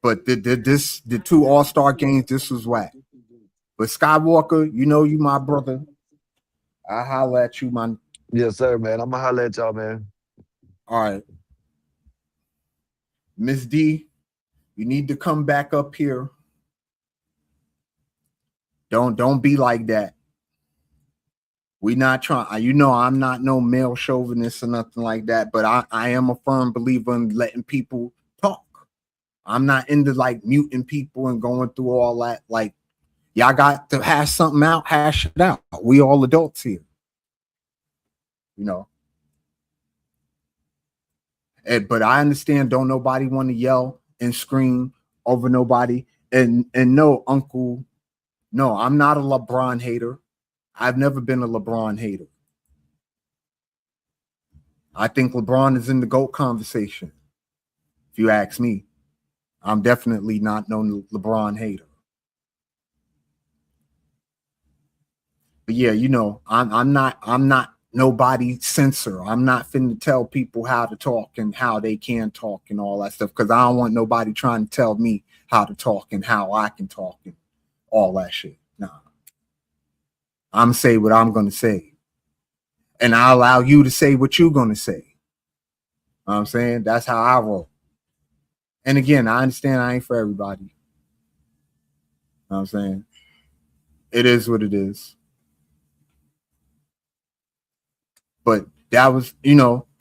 But the two All Star games, this was whack. But Skywalker, you know you my brother. I holla at you, man. yes, sir, man. I'm gonna holler at y'all, man. All right, Miss D, you need to come back up here. Don't be like that. We not trying. You know, I'm not no male chauvinist or nothing like that. But I am a firm believer in letting people talk. I'm not into like muting people and going through all that. Like y'all got to hash something out, hash it out. We all adults here, you know. But I understand. Don't nobody want to yell and scream over nobody. And no, Uncle, no, I'm not a LeBron hater. I've never been a LeBron hater. I think LeBron is in the GOAT conversation. If you ask me, I'm definitely not no LeBron hater. But yeah, you know, I'm not nobody censor. I'm not finna tell people how to talk and how they can talk and all that stuff, because I don't want nobody trying to tell me how to talk and how I can talk and all that shit. Nah. I'm say what I'm gonna say. And I allow you to say what you're gonna say. You know what I'm saying? That's how I roll. And again, I understand I ain't for everybody. You know what I'm saying? It is what it is. But that was,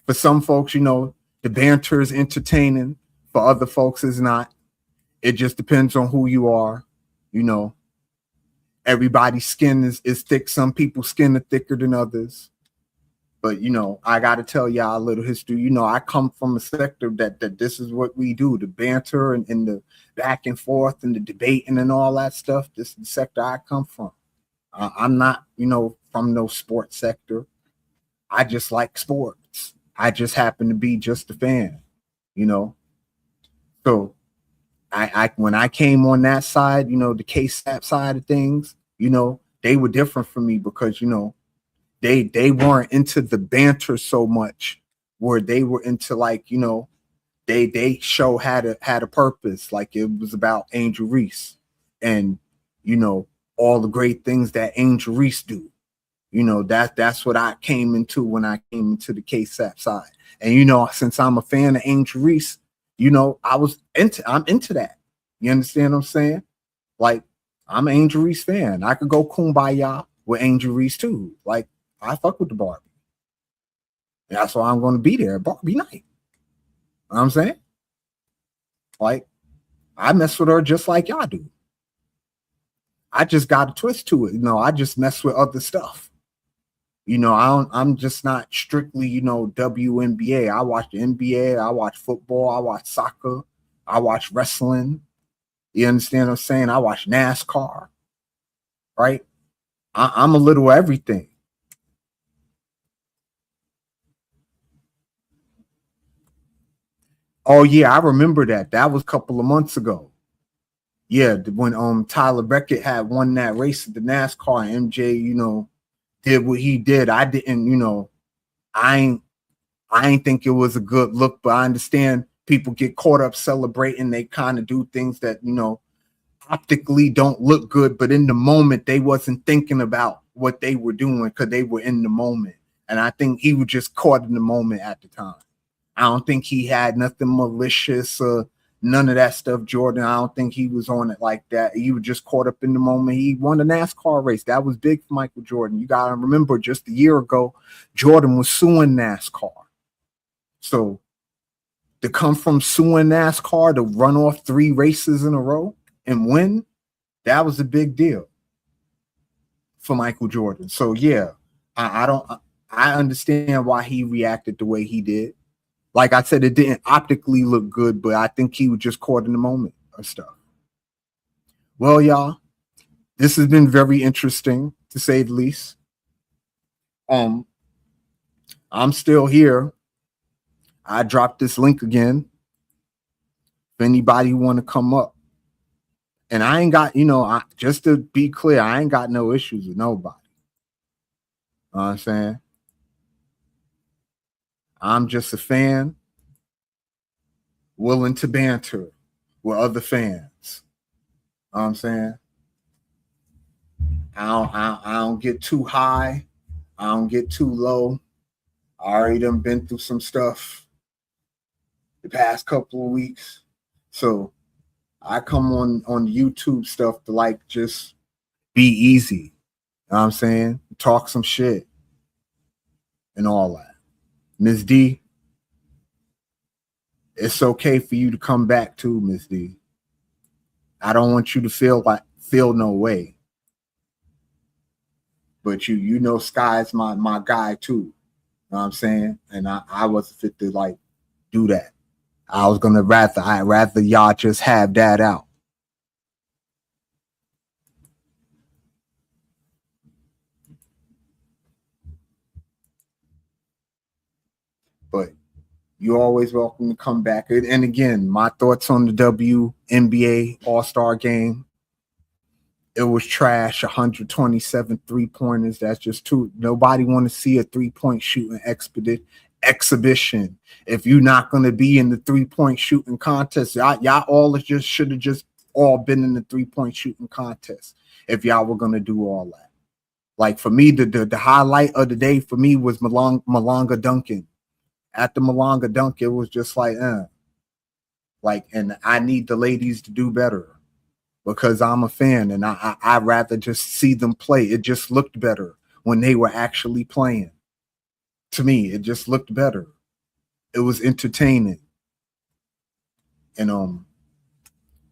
for some folks, the banter is entertaining. For other folks, it's not. It just depends on who you are. Everybody's skin is thick. Some people's skin are thicker than others. But, I got to tell y'all a little history. I come from a sector that this is what we do. The banter and the back and forth and the debating and all that stuff. This is the sector I come from. I'm not, from no sports sector. I just like sports. I just happen to be just a fan, So I when I came on that side, the K-SAP side of things, they were different for me because, they weren't into the banter so much, where they were into they show had a purpose. Like it was about Angel Reese and, all the great things that Angel Reese do. That's what I came into when I came into the K-SAP side. And, since I'm a fan of Angel Reese, I'm into that. You understand what I'm saying? Like, I'm an Angel Reese fan. I could go kumbaya with Angel Reese too. Like, I fuck with the Barbie. That's why I'm going to be there Barbie night. You know what I'm saying? Like, I mess with her just like y'all do. I just got a twist to it. I just mess with other stuff. I'm just not strictly, WNBA. I watch the NBA, I watch football, I watch soccer, I watch wrestling. You understand what I'm saying? I watch NASCAR, right? I'm a little everything. Oh yeah, I remember that. That was a couple of months ago. Yeah, when Tyler Beckett had won that race at the NASCAR, and MJ, did what he did. I didn't, I ain't think it was a good look, but I understand people get caught up celebrating. They kind of do things that, optically don't look good, but in the moment they wasn't thinking about what they were doing because they were in the moment. And I think he was just caught in the moment at the time. I don't think he had nothing malicious or none of that stuff, Jordan. I don't think he was on it like that. He was just caught up in the moment. He won the NASCAR race. That was big for Michael Jordan. You got to remember, just a year ago, Jordan was suing NASCAR. So to come from suing NASCAR to run off 3 races in a row and win, that was a big deal for Michael Jordan. So yeah, I understand why he reacted the way he did. Like I said, it didn't optically look good, but I think he was just caught in the moment of stuff. Well, y'all, this has been very interesting, to say the least. I'm still here. I dropped this link again. If anybody want to come up. And I ain't got, just to be clear, I ain't got no issues with nobody. You know what I'm saying? I'm just a fan willing to banter with other fans. You know what I'm saying? I don't get too high. I don't get too low. I already done been through some stuff the past couple of weeks. So I come on YouTube stuff to just be easy. You know what I'm saying? Talk some shit and all that. Ms. D, it's okay for you to come back too, Ms. D. I don't want you to feel no way. But Sky's my guy too. You know what I'm saying? And I wasn't fit to do that. I was gonna rather y'all just have that out. But you're always welcome to come back. And again, my thoughts on the WNBA All-Star game. It was trash. 127 3-pointers. That's just too. Nobody want to see a 3-point shooting exhibition. If you're not going to be in the 3-point shooting contest, y'all all just should have just all been in the 3-point shooting contest if y'all were going to do all that. Like for me, the highlight of the day for me was Malonga dunking. After Malonga dunk, it was just like, and I need the ladies to do better. Because I'm a fan and I'd rather just see them play. It just looked better when they were actually playing. To me, it just looked better. It was entertaining. And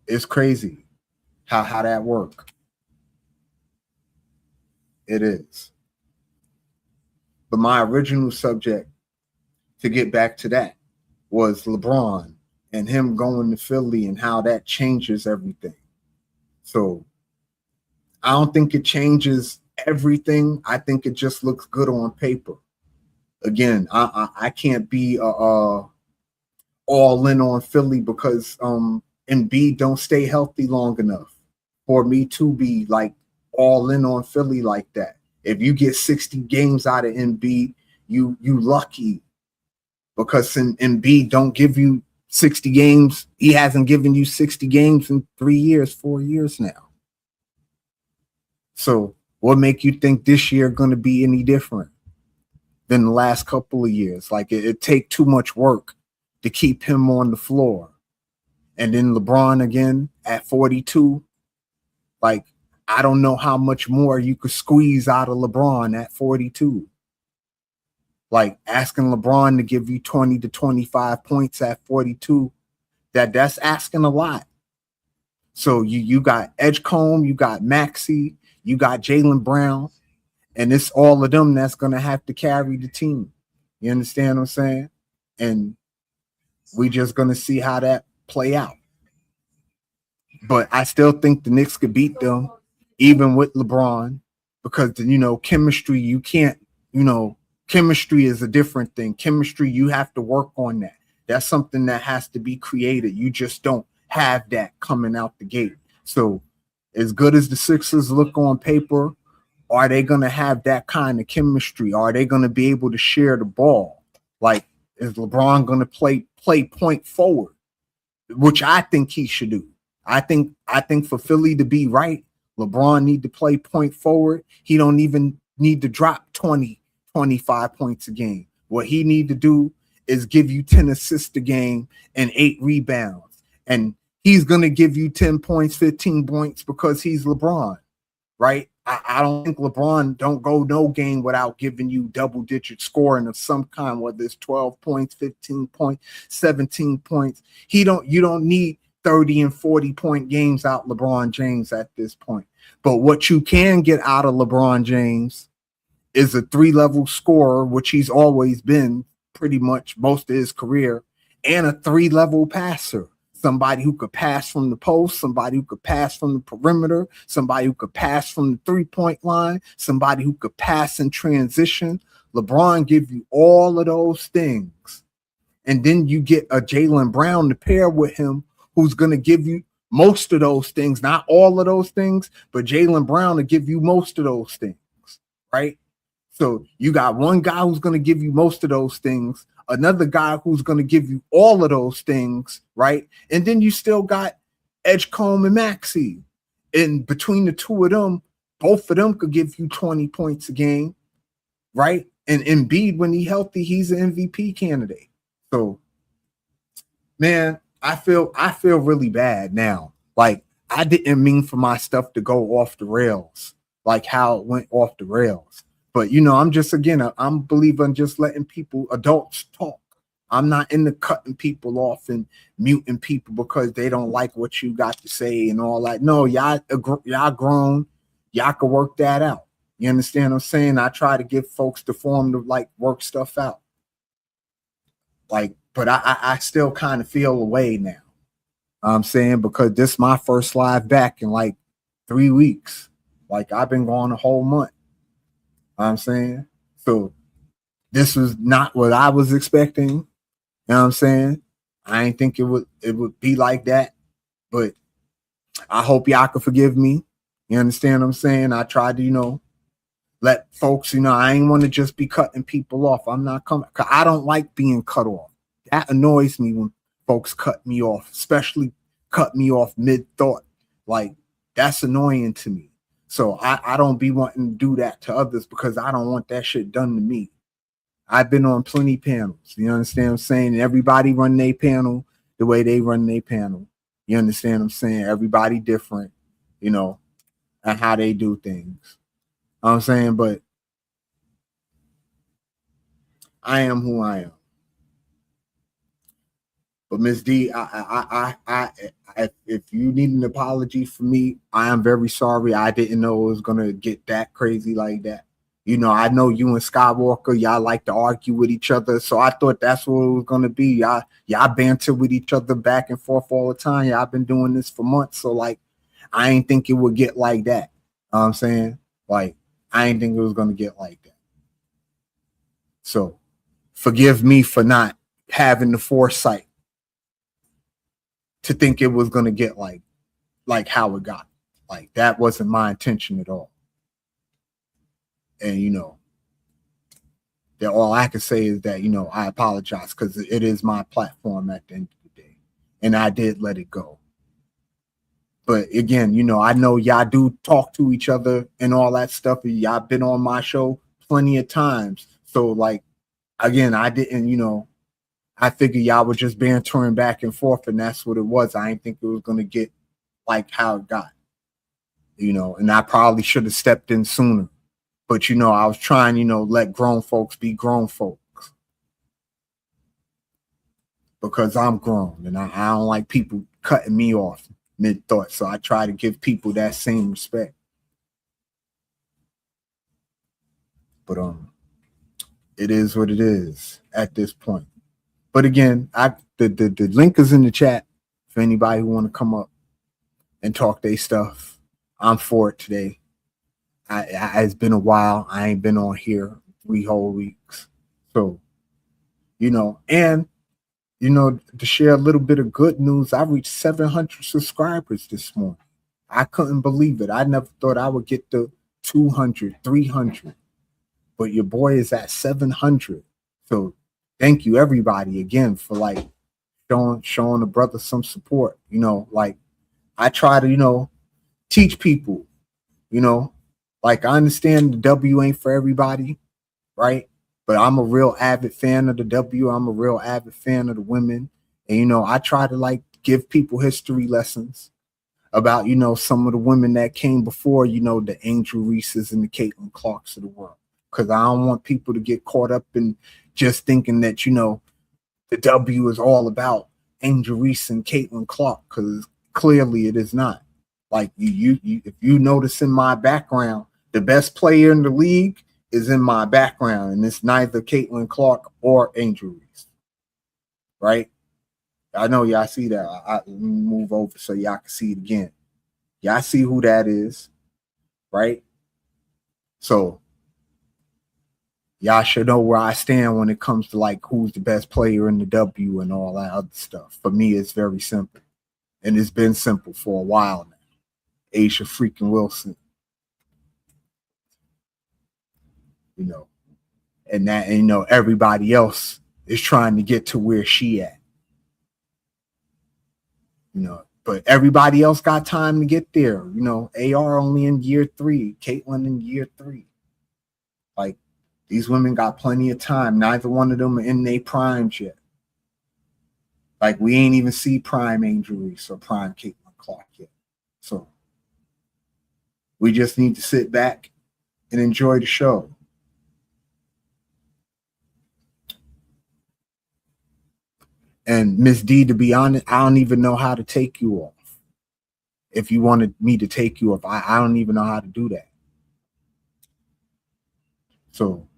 it's crazy how that worked. It is. But my original subject, to get back to that, was LeBron and him going to Philly and how that changes everything. So I don't think it changes everything. I think it just looks good on paper. Again, I can't be all in on Philly because Embiid don't stay healthy long enough for me to be like all in on Philly like that. If you get 60 games out of Embiid, you lucky, because Embiid don't give you 60 games. He hasn't given you 60 games in 3 years, 4 years now. So what make you think this year going to be any different than the last couple of years? Like it take too much work to keep him on the floor. And then LeBron again at 42. Like, I don't know how much more you could squeeze out of LeBron at 42. Like asking LeBron to give you 20 to 25 points at 42, that's asking a lot. So you got Edgecombe, you got Maxey, you got Jaylen Brown, and it's all of them that's going to have to carry the team. You understand what I'm saying? And we just going to see how that play out. But I still think the Knicks could beat them, even with LeBron, because, chemistry, you can't, chemistry is a different thing. Chemistry, you have to work on that. That's something that has to be created. You just don't have that coming out the gate. So as good as the Sixers look on paper, are they going to have that kind of chemistry? Are they going to be able to share the ball? Like, is LeBron going to play point forward, which I think he should do? I think for Philly to be right, LeBron need to play point forward. He don't even need to drop 20, 25 points a game. What he need to do is give you 10 assists a game and 8 rebounds. And he's going to give you 10 points, 15 points because he's LeBron, right? I don't think LeBron don't go no game without giving you double-digit scoring of some kind, whether it's 12 points, 15 points, 17 points. You don't need 30 and 40-point games out LeBron James at this point. But what you can get out of LeBron James is a 3-level scorer, which he's always been pretty much most of his career, and a 3-level passer. Somebody who could pass from the post, somebody who could pass from the perimeter, somebody who could pass from the 3-point line, somebody who could pass in transition. LeBron give you all of those things. And then you get a Jaylen Brown to pair with him, who's going to give you most of those things, not all of those things, but Jaylen Brown to give you most of those things, right? So you got one guy who's going to give you most of those things, another guy who's going to give you all of those things, right? And then you still got Edgecombe and Maxey. And between the two of them, both of them could give you 20 points a game, right? And Embiid, when he's healthy, he's an MVP candidate. So, man, I feel really bad now. Like, I didn't mean for my stuff to go off the rails, like how it went off the rails. But, I'm just, again, I'm a believer in just letting adults talk. I'm not into cutting people off and muting people because they don't like what you got to say and all that. No, y'all grown. Y'all can work that out. You understand what I'm saying? I try to give folks the form to, like, work stuff out. Like, but I still kind of feel away now. I'm saying, because this is my first live back in like 3 weeks. Like, I've been gone a whole month. I'm saying, so this was not what I was expecting. You know what I'm saying? I didn't think it would be like that, but I hope y'all can forgive me. You understand what I'm saying? I tried to, let folks, I ain't want to just be cutting people off. I'm not coming, cause I don't like being cut off. That annoys me when folks cut me off, especially cut me off mid-thought. Like, that's annoying to me. So I don't be wanting to do that to others because I don't want that shit done to me. I've been on plenty panels. You understand what I'm saying? And everybody run their panel the way they run their panel. You understand what I'm saying? Everybody different, and how they do things. You know what I'm saying? But I am who I am. But Miss D, if you need an apology from me, I am very sorry. I didn't know it was gonna get that crazy like that. I know you and Skywalker, y'all like to argue with each other, so I thought that's what it was gonna be. Y'all banter with each other back and forth all the time. Y'all been doing this for months, so like, I ain't think it would get like that. You know what I'm saying? Like, I ain't think it was gonna get like that. So, forgive me for not having the foresight to think it was going to get like how it got. Like, that wasn't my intention at all. And, that all I can say is that, I apologize because it is my platform at the end of the day. And I did let it go. But again, I know y'all do talk to each other and all that stuff. Y'all been on my show plenty of times. So, like, again, I didn't, I figured y'all were just bantering back and forth, and that's what it was. I didn't think it was going to get like how it got, and I probably should have stepped in sooner. But, I was trying, let grown folks be grown folks because I'm grown, and I don't like people cutting me off mid-thought. So I try to give people that same respect. But it is what it is at this point. But again, the link is in the chat for anybody who want to come up and talk their stuff. I'm for it today. It's been a while. I ain't been on here 3 whole weeks. So, and, to share a little bit of good news, I reached 700 subscribers this morning. I couldn't believe it. I never thought I would get to 200, 300. But your boy is at 700. So, thank you everybody again for like showing the brother some support. Like, I try to, teach people, like, I understand the W ain't for everybody, right? But I'm a real avid fan of the W. I'm a real avid fan of the women. And, I try to like give people history lessons about, some of the women that came before, the Angel Reeses and the Caitlin Clarks of the world. Because I don't want people to get caught up in just thinking that, the W is all about Angel Reese and Caitlin Clark, because clearly it is not. Like, you if you notice in my background, the best player in the league is in my background, and it's neither Caitlin Clark or Angel Reese. Right? I know y'all see that. Let me move over so y'all can see it again. Y'all see who that is, right? So, y'all should know where I stand when it comes to like who's the best player in the W and all that other stuff. For me, it's very simple. And it's been simple for a while now. Aisha freaking Wilson. And that, everybody else is trying to get to where she at. But everybody else got time to get there. AR only in year 3, Caitlin in year 3. Like, these women got plenty of time. Neither one of them are in their primes yet. Like, we ain't even see prime Angel Reese or prime Caitlin Clark yet. So, we just need to sit back and enjoy the show. And Miss D, to be honest, I don't even know how to take you off. If you wanted me to take you off, I don't even know how to do that. So,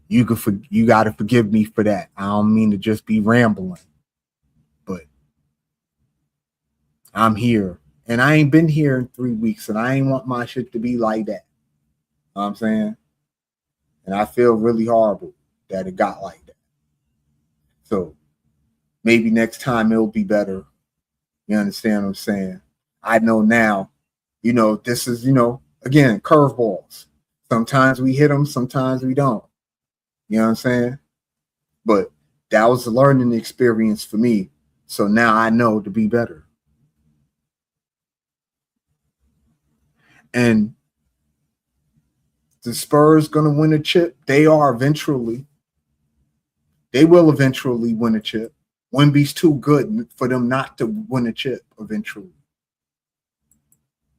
you got to forgive me for that. I don't mean to just be rambling, but I'm here, and I ain't been here in 3 weeks, and I ain't want my shit to be like that. You know what I'm saying? And I feel really horrible that it got like that. So maybe next time it'll be better. You understand what I'm saying? I know now This is, again, curveballs. Sometimes we hit them, sometimes we don't. You know what I'm saying? But that was a learning experience for me. So now I know to be better. And the Spurs going to win a chip. They will eventually win a chip. Wemby's too good for them not to win a chip eventually.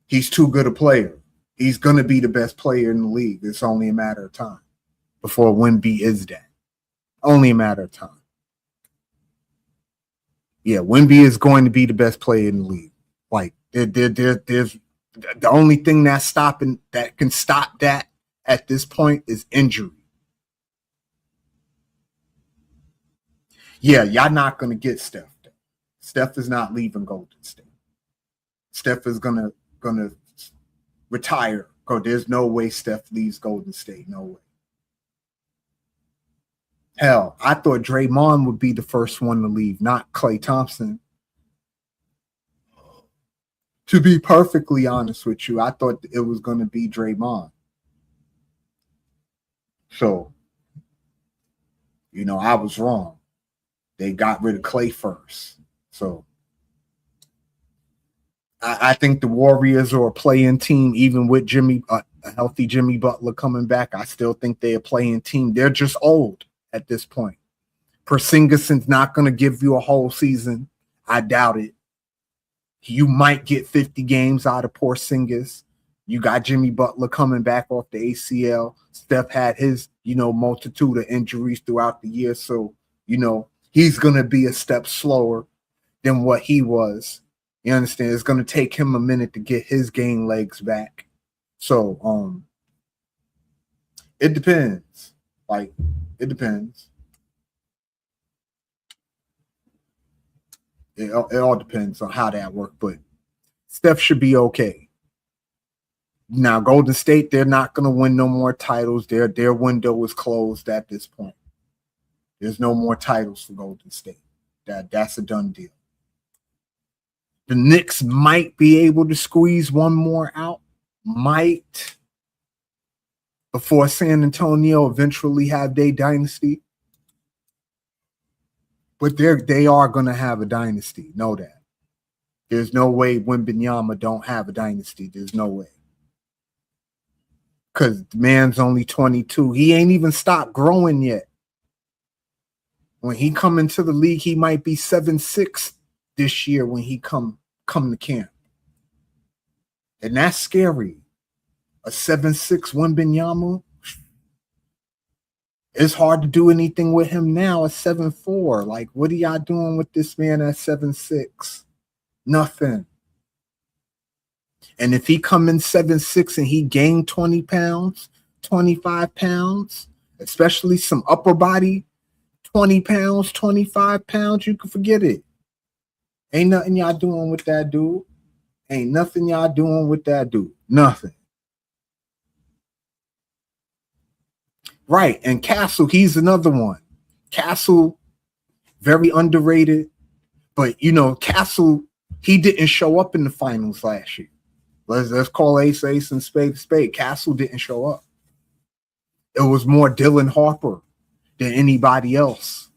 He's too good a player. He's going to be the best player in the league. It's only a matter of time before Wemby is that. Only a matter of time. Yeah, Wemby is going to be the best player in the league. Like, there's the only thing that can stop that at this point is injury. Yeah, y'all not going to get Steph. Steph is not leaving Golden State. Steph is gonna retire. There's no way Steph leaves Golden State. No way. Hell, I thought Draymond would be the first one to leave, not Klay Thompson. To be perfectly honest with you, I thought it was going to be Draymond. So, I was wrong. They got rid of Klay first. So, I think the Warriors are a playing team, even with a healthy Jimmy Butler coming back. I still think they're a playing team. They're just old at this point. Porzingis's not going to give you a whole season. I doubt it. You might get 50 games out of Porzingis. You got Jimmy Butler coming back off the ACL. Steph had his, multitude of injuries throughout the year. So, he's going to be a step slower than what he was. You understand? It's going to take him a minute to get his game legs back. So, it depends. It depends. It all depends on how that works, but Steph should be okay. Now, Golden State, they're not going to win no more titles. Their window is closed at this point. There's no more titles for Golden State. That's a done deal. The Knicks might be able to squeeze one more out. Might. Before San Antonio eventually have their dynasty. But they are going to have a dynasty. Know that. There's no way Wembanyama don't have a dynasty. There's no way. Because the man's only 22. He ain't even stopped growing yet. When he come into the league, he might be 7'6" this year when he come to camp. And that's scary. A 7'6" Wembanyama. It's hard to do anything with him now at 7'4". Like, what are y'all doing with this man at 7'6"? Nothing. And if he come in 7'6" and he gained 20 pounds, 25 pounds, especially some upper body, 20 pounds, 25 pounds, you can forget it. Ain't nothing y'all doing with that dude. Ain't nothing y'all doing with that dude. Nothing. Right, and Castle, he's another one. Castle, very underrated. But, Castle, he didn't show up in the finals last year. Let's call ace and spade. Castle didn't show up. It was more Dylan Harper than anybody else.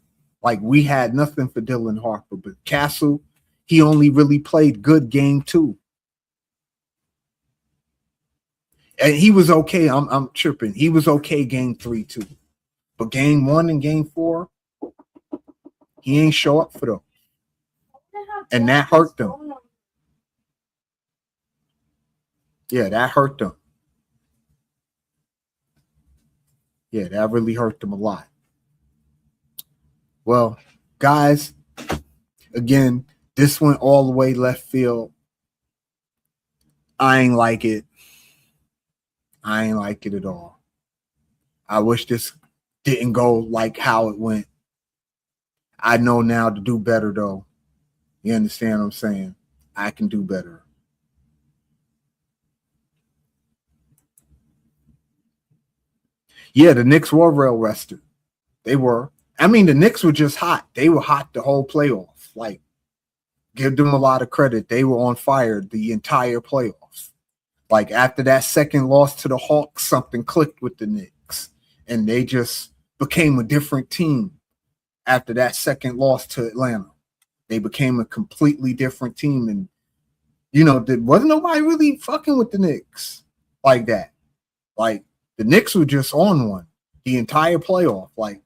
Like, we had nothing for Dylan Harper. But Castle, he only really played good game 2. And he was okay. I'm tripping. He was okay game 3 too. But game 1 and game 4, he ain't show up for them. And that hurt them. Yeah, that hurt them. Yeah, that really hurt them a lot. Well, guys, again, this went all the way left field. I ain't like it. I ain't like it at all. I wish this didn't go like how it went. I know now to do better, though. You understand what I'm saying? I can do better. Yeah, the Knicks were well rested. They were. I mean, the Knicks were just hot. They were hot the whole playoffs. Like, give them a lot of credit. They were on fire the entire playoffs. Like after that second loss to the Hawks, something clicked with the Knicks, and they just became a different team. After that second loss to Atlanta, they became a completely different team, and there wasn't nobody really fucking with the Knicks like that. Like the Knicks were just on one the entire playoff. Like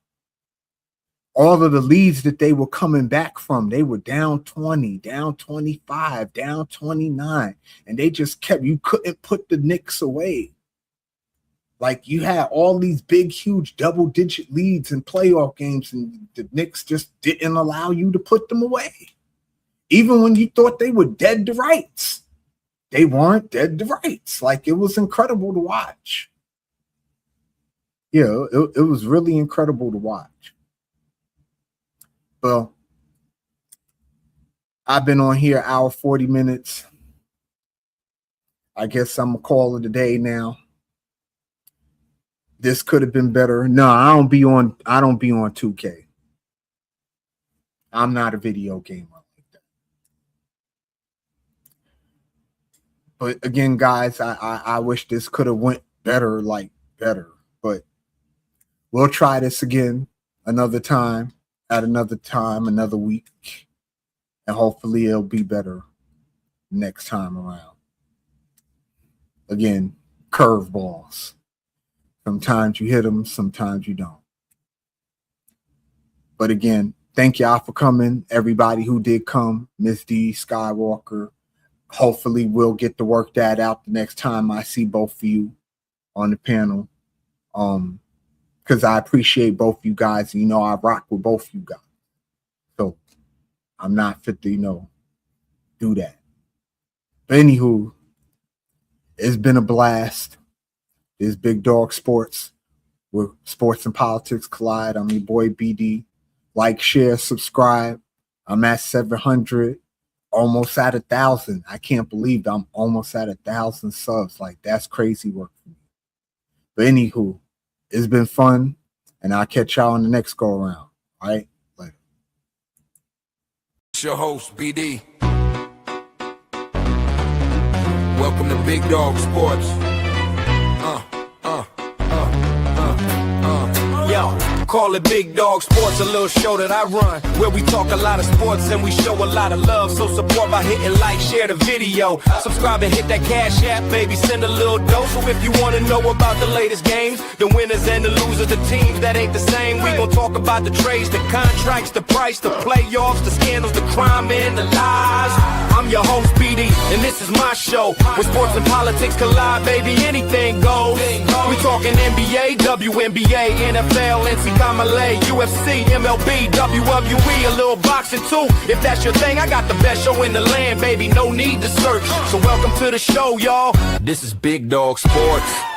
all of the leads that they were coming back from, they were down 20, down 25, down 29, and they just kept. You couldn't put the Knicks away. Like you had all these big, huge double-digit leads in playoff games, and the Knicks just didn't allow you to put them away. Even when you thought they were dead to rights, they weren't dead to rights. Like it was incredible to watch. Yeah, it was really incredible to watch. Well, I've been on here hour 40 minutes. I guess I'm gonna call it a day now. This could have been better. No, I don't be on 2K. I'm not a video gamer like that. But again, guys, I wish this could have went better, but we'll try this again another time, another week, and hopefully it'll be better next time around. Again, curveballs. Sometimes you hit them, sometimes you don't. But again, thank y'all for coming. Everybody who did come, Miss D, Skywalker. Hopefully we'll get to work that out the next time I see both of you on the panel. Because I appreciate both you guys. I rock with both you guys. So I'm not fit to, do that. But anywho, it's been a blast. This Big Dog Sports, where sports and politics collide. I'm your boy BD. Like, share, subscribe. I'm at 700, almost at 1,000. I can't believe I'm almost at 1,000 subs. Like, that's crazy work for me. But anywho, it's been fun, and I'll catch y'all on the next go around. All right, later. It's your host BD. Welcome to Big Dog Sports. Yo, call it Big Dog Sports, a little show that I run, where we talk a lot of sports and we show a lot of love. So support by hitting like, share the video, subscribe and hit that cash app, baby, send a little dough. So if you want to know about the latest games, the winners and the losers, the teams that ain't the same, we gon' talk about the trades, the contracts, the price, the playoffs, the scandals, the crime and the lies. I'm your host BD, and this is my show, where sports and politics collide, baby, anything goes. We talking NBA, WNBA, NFL, NCAA, UFC, MLB, WWE, a little boxing too. If that's your thing, I got the best show in the land, baby, no need to search. So welcome to the show, y'all. This is Big Dog Sports.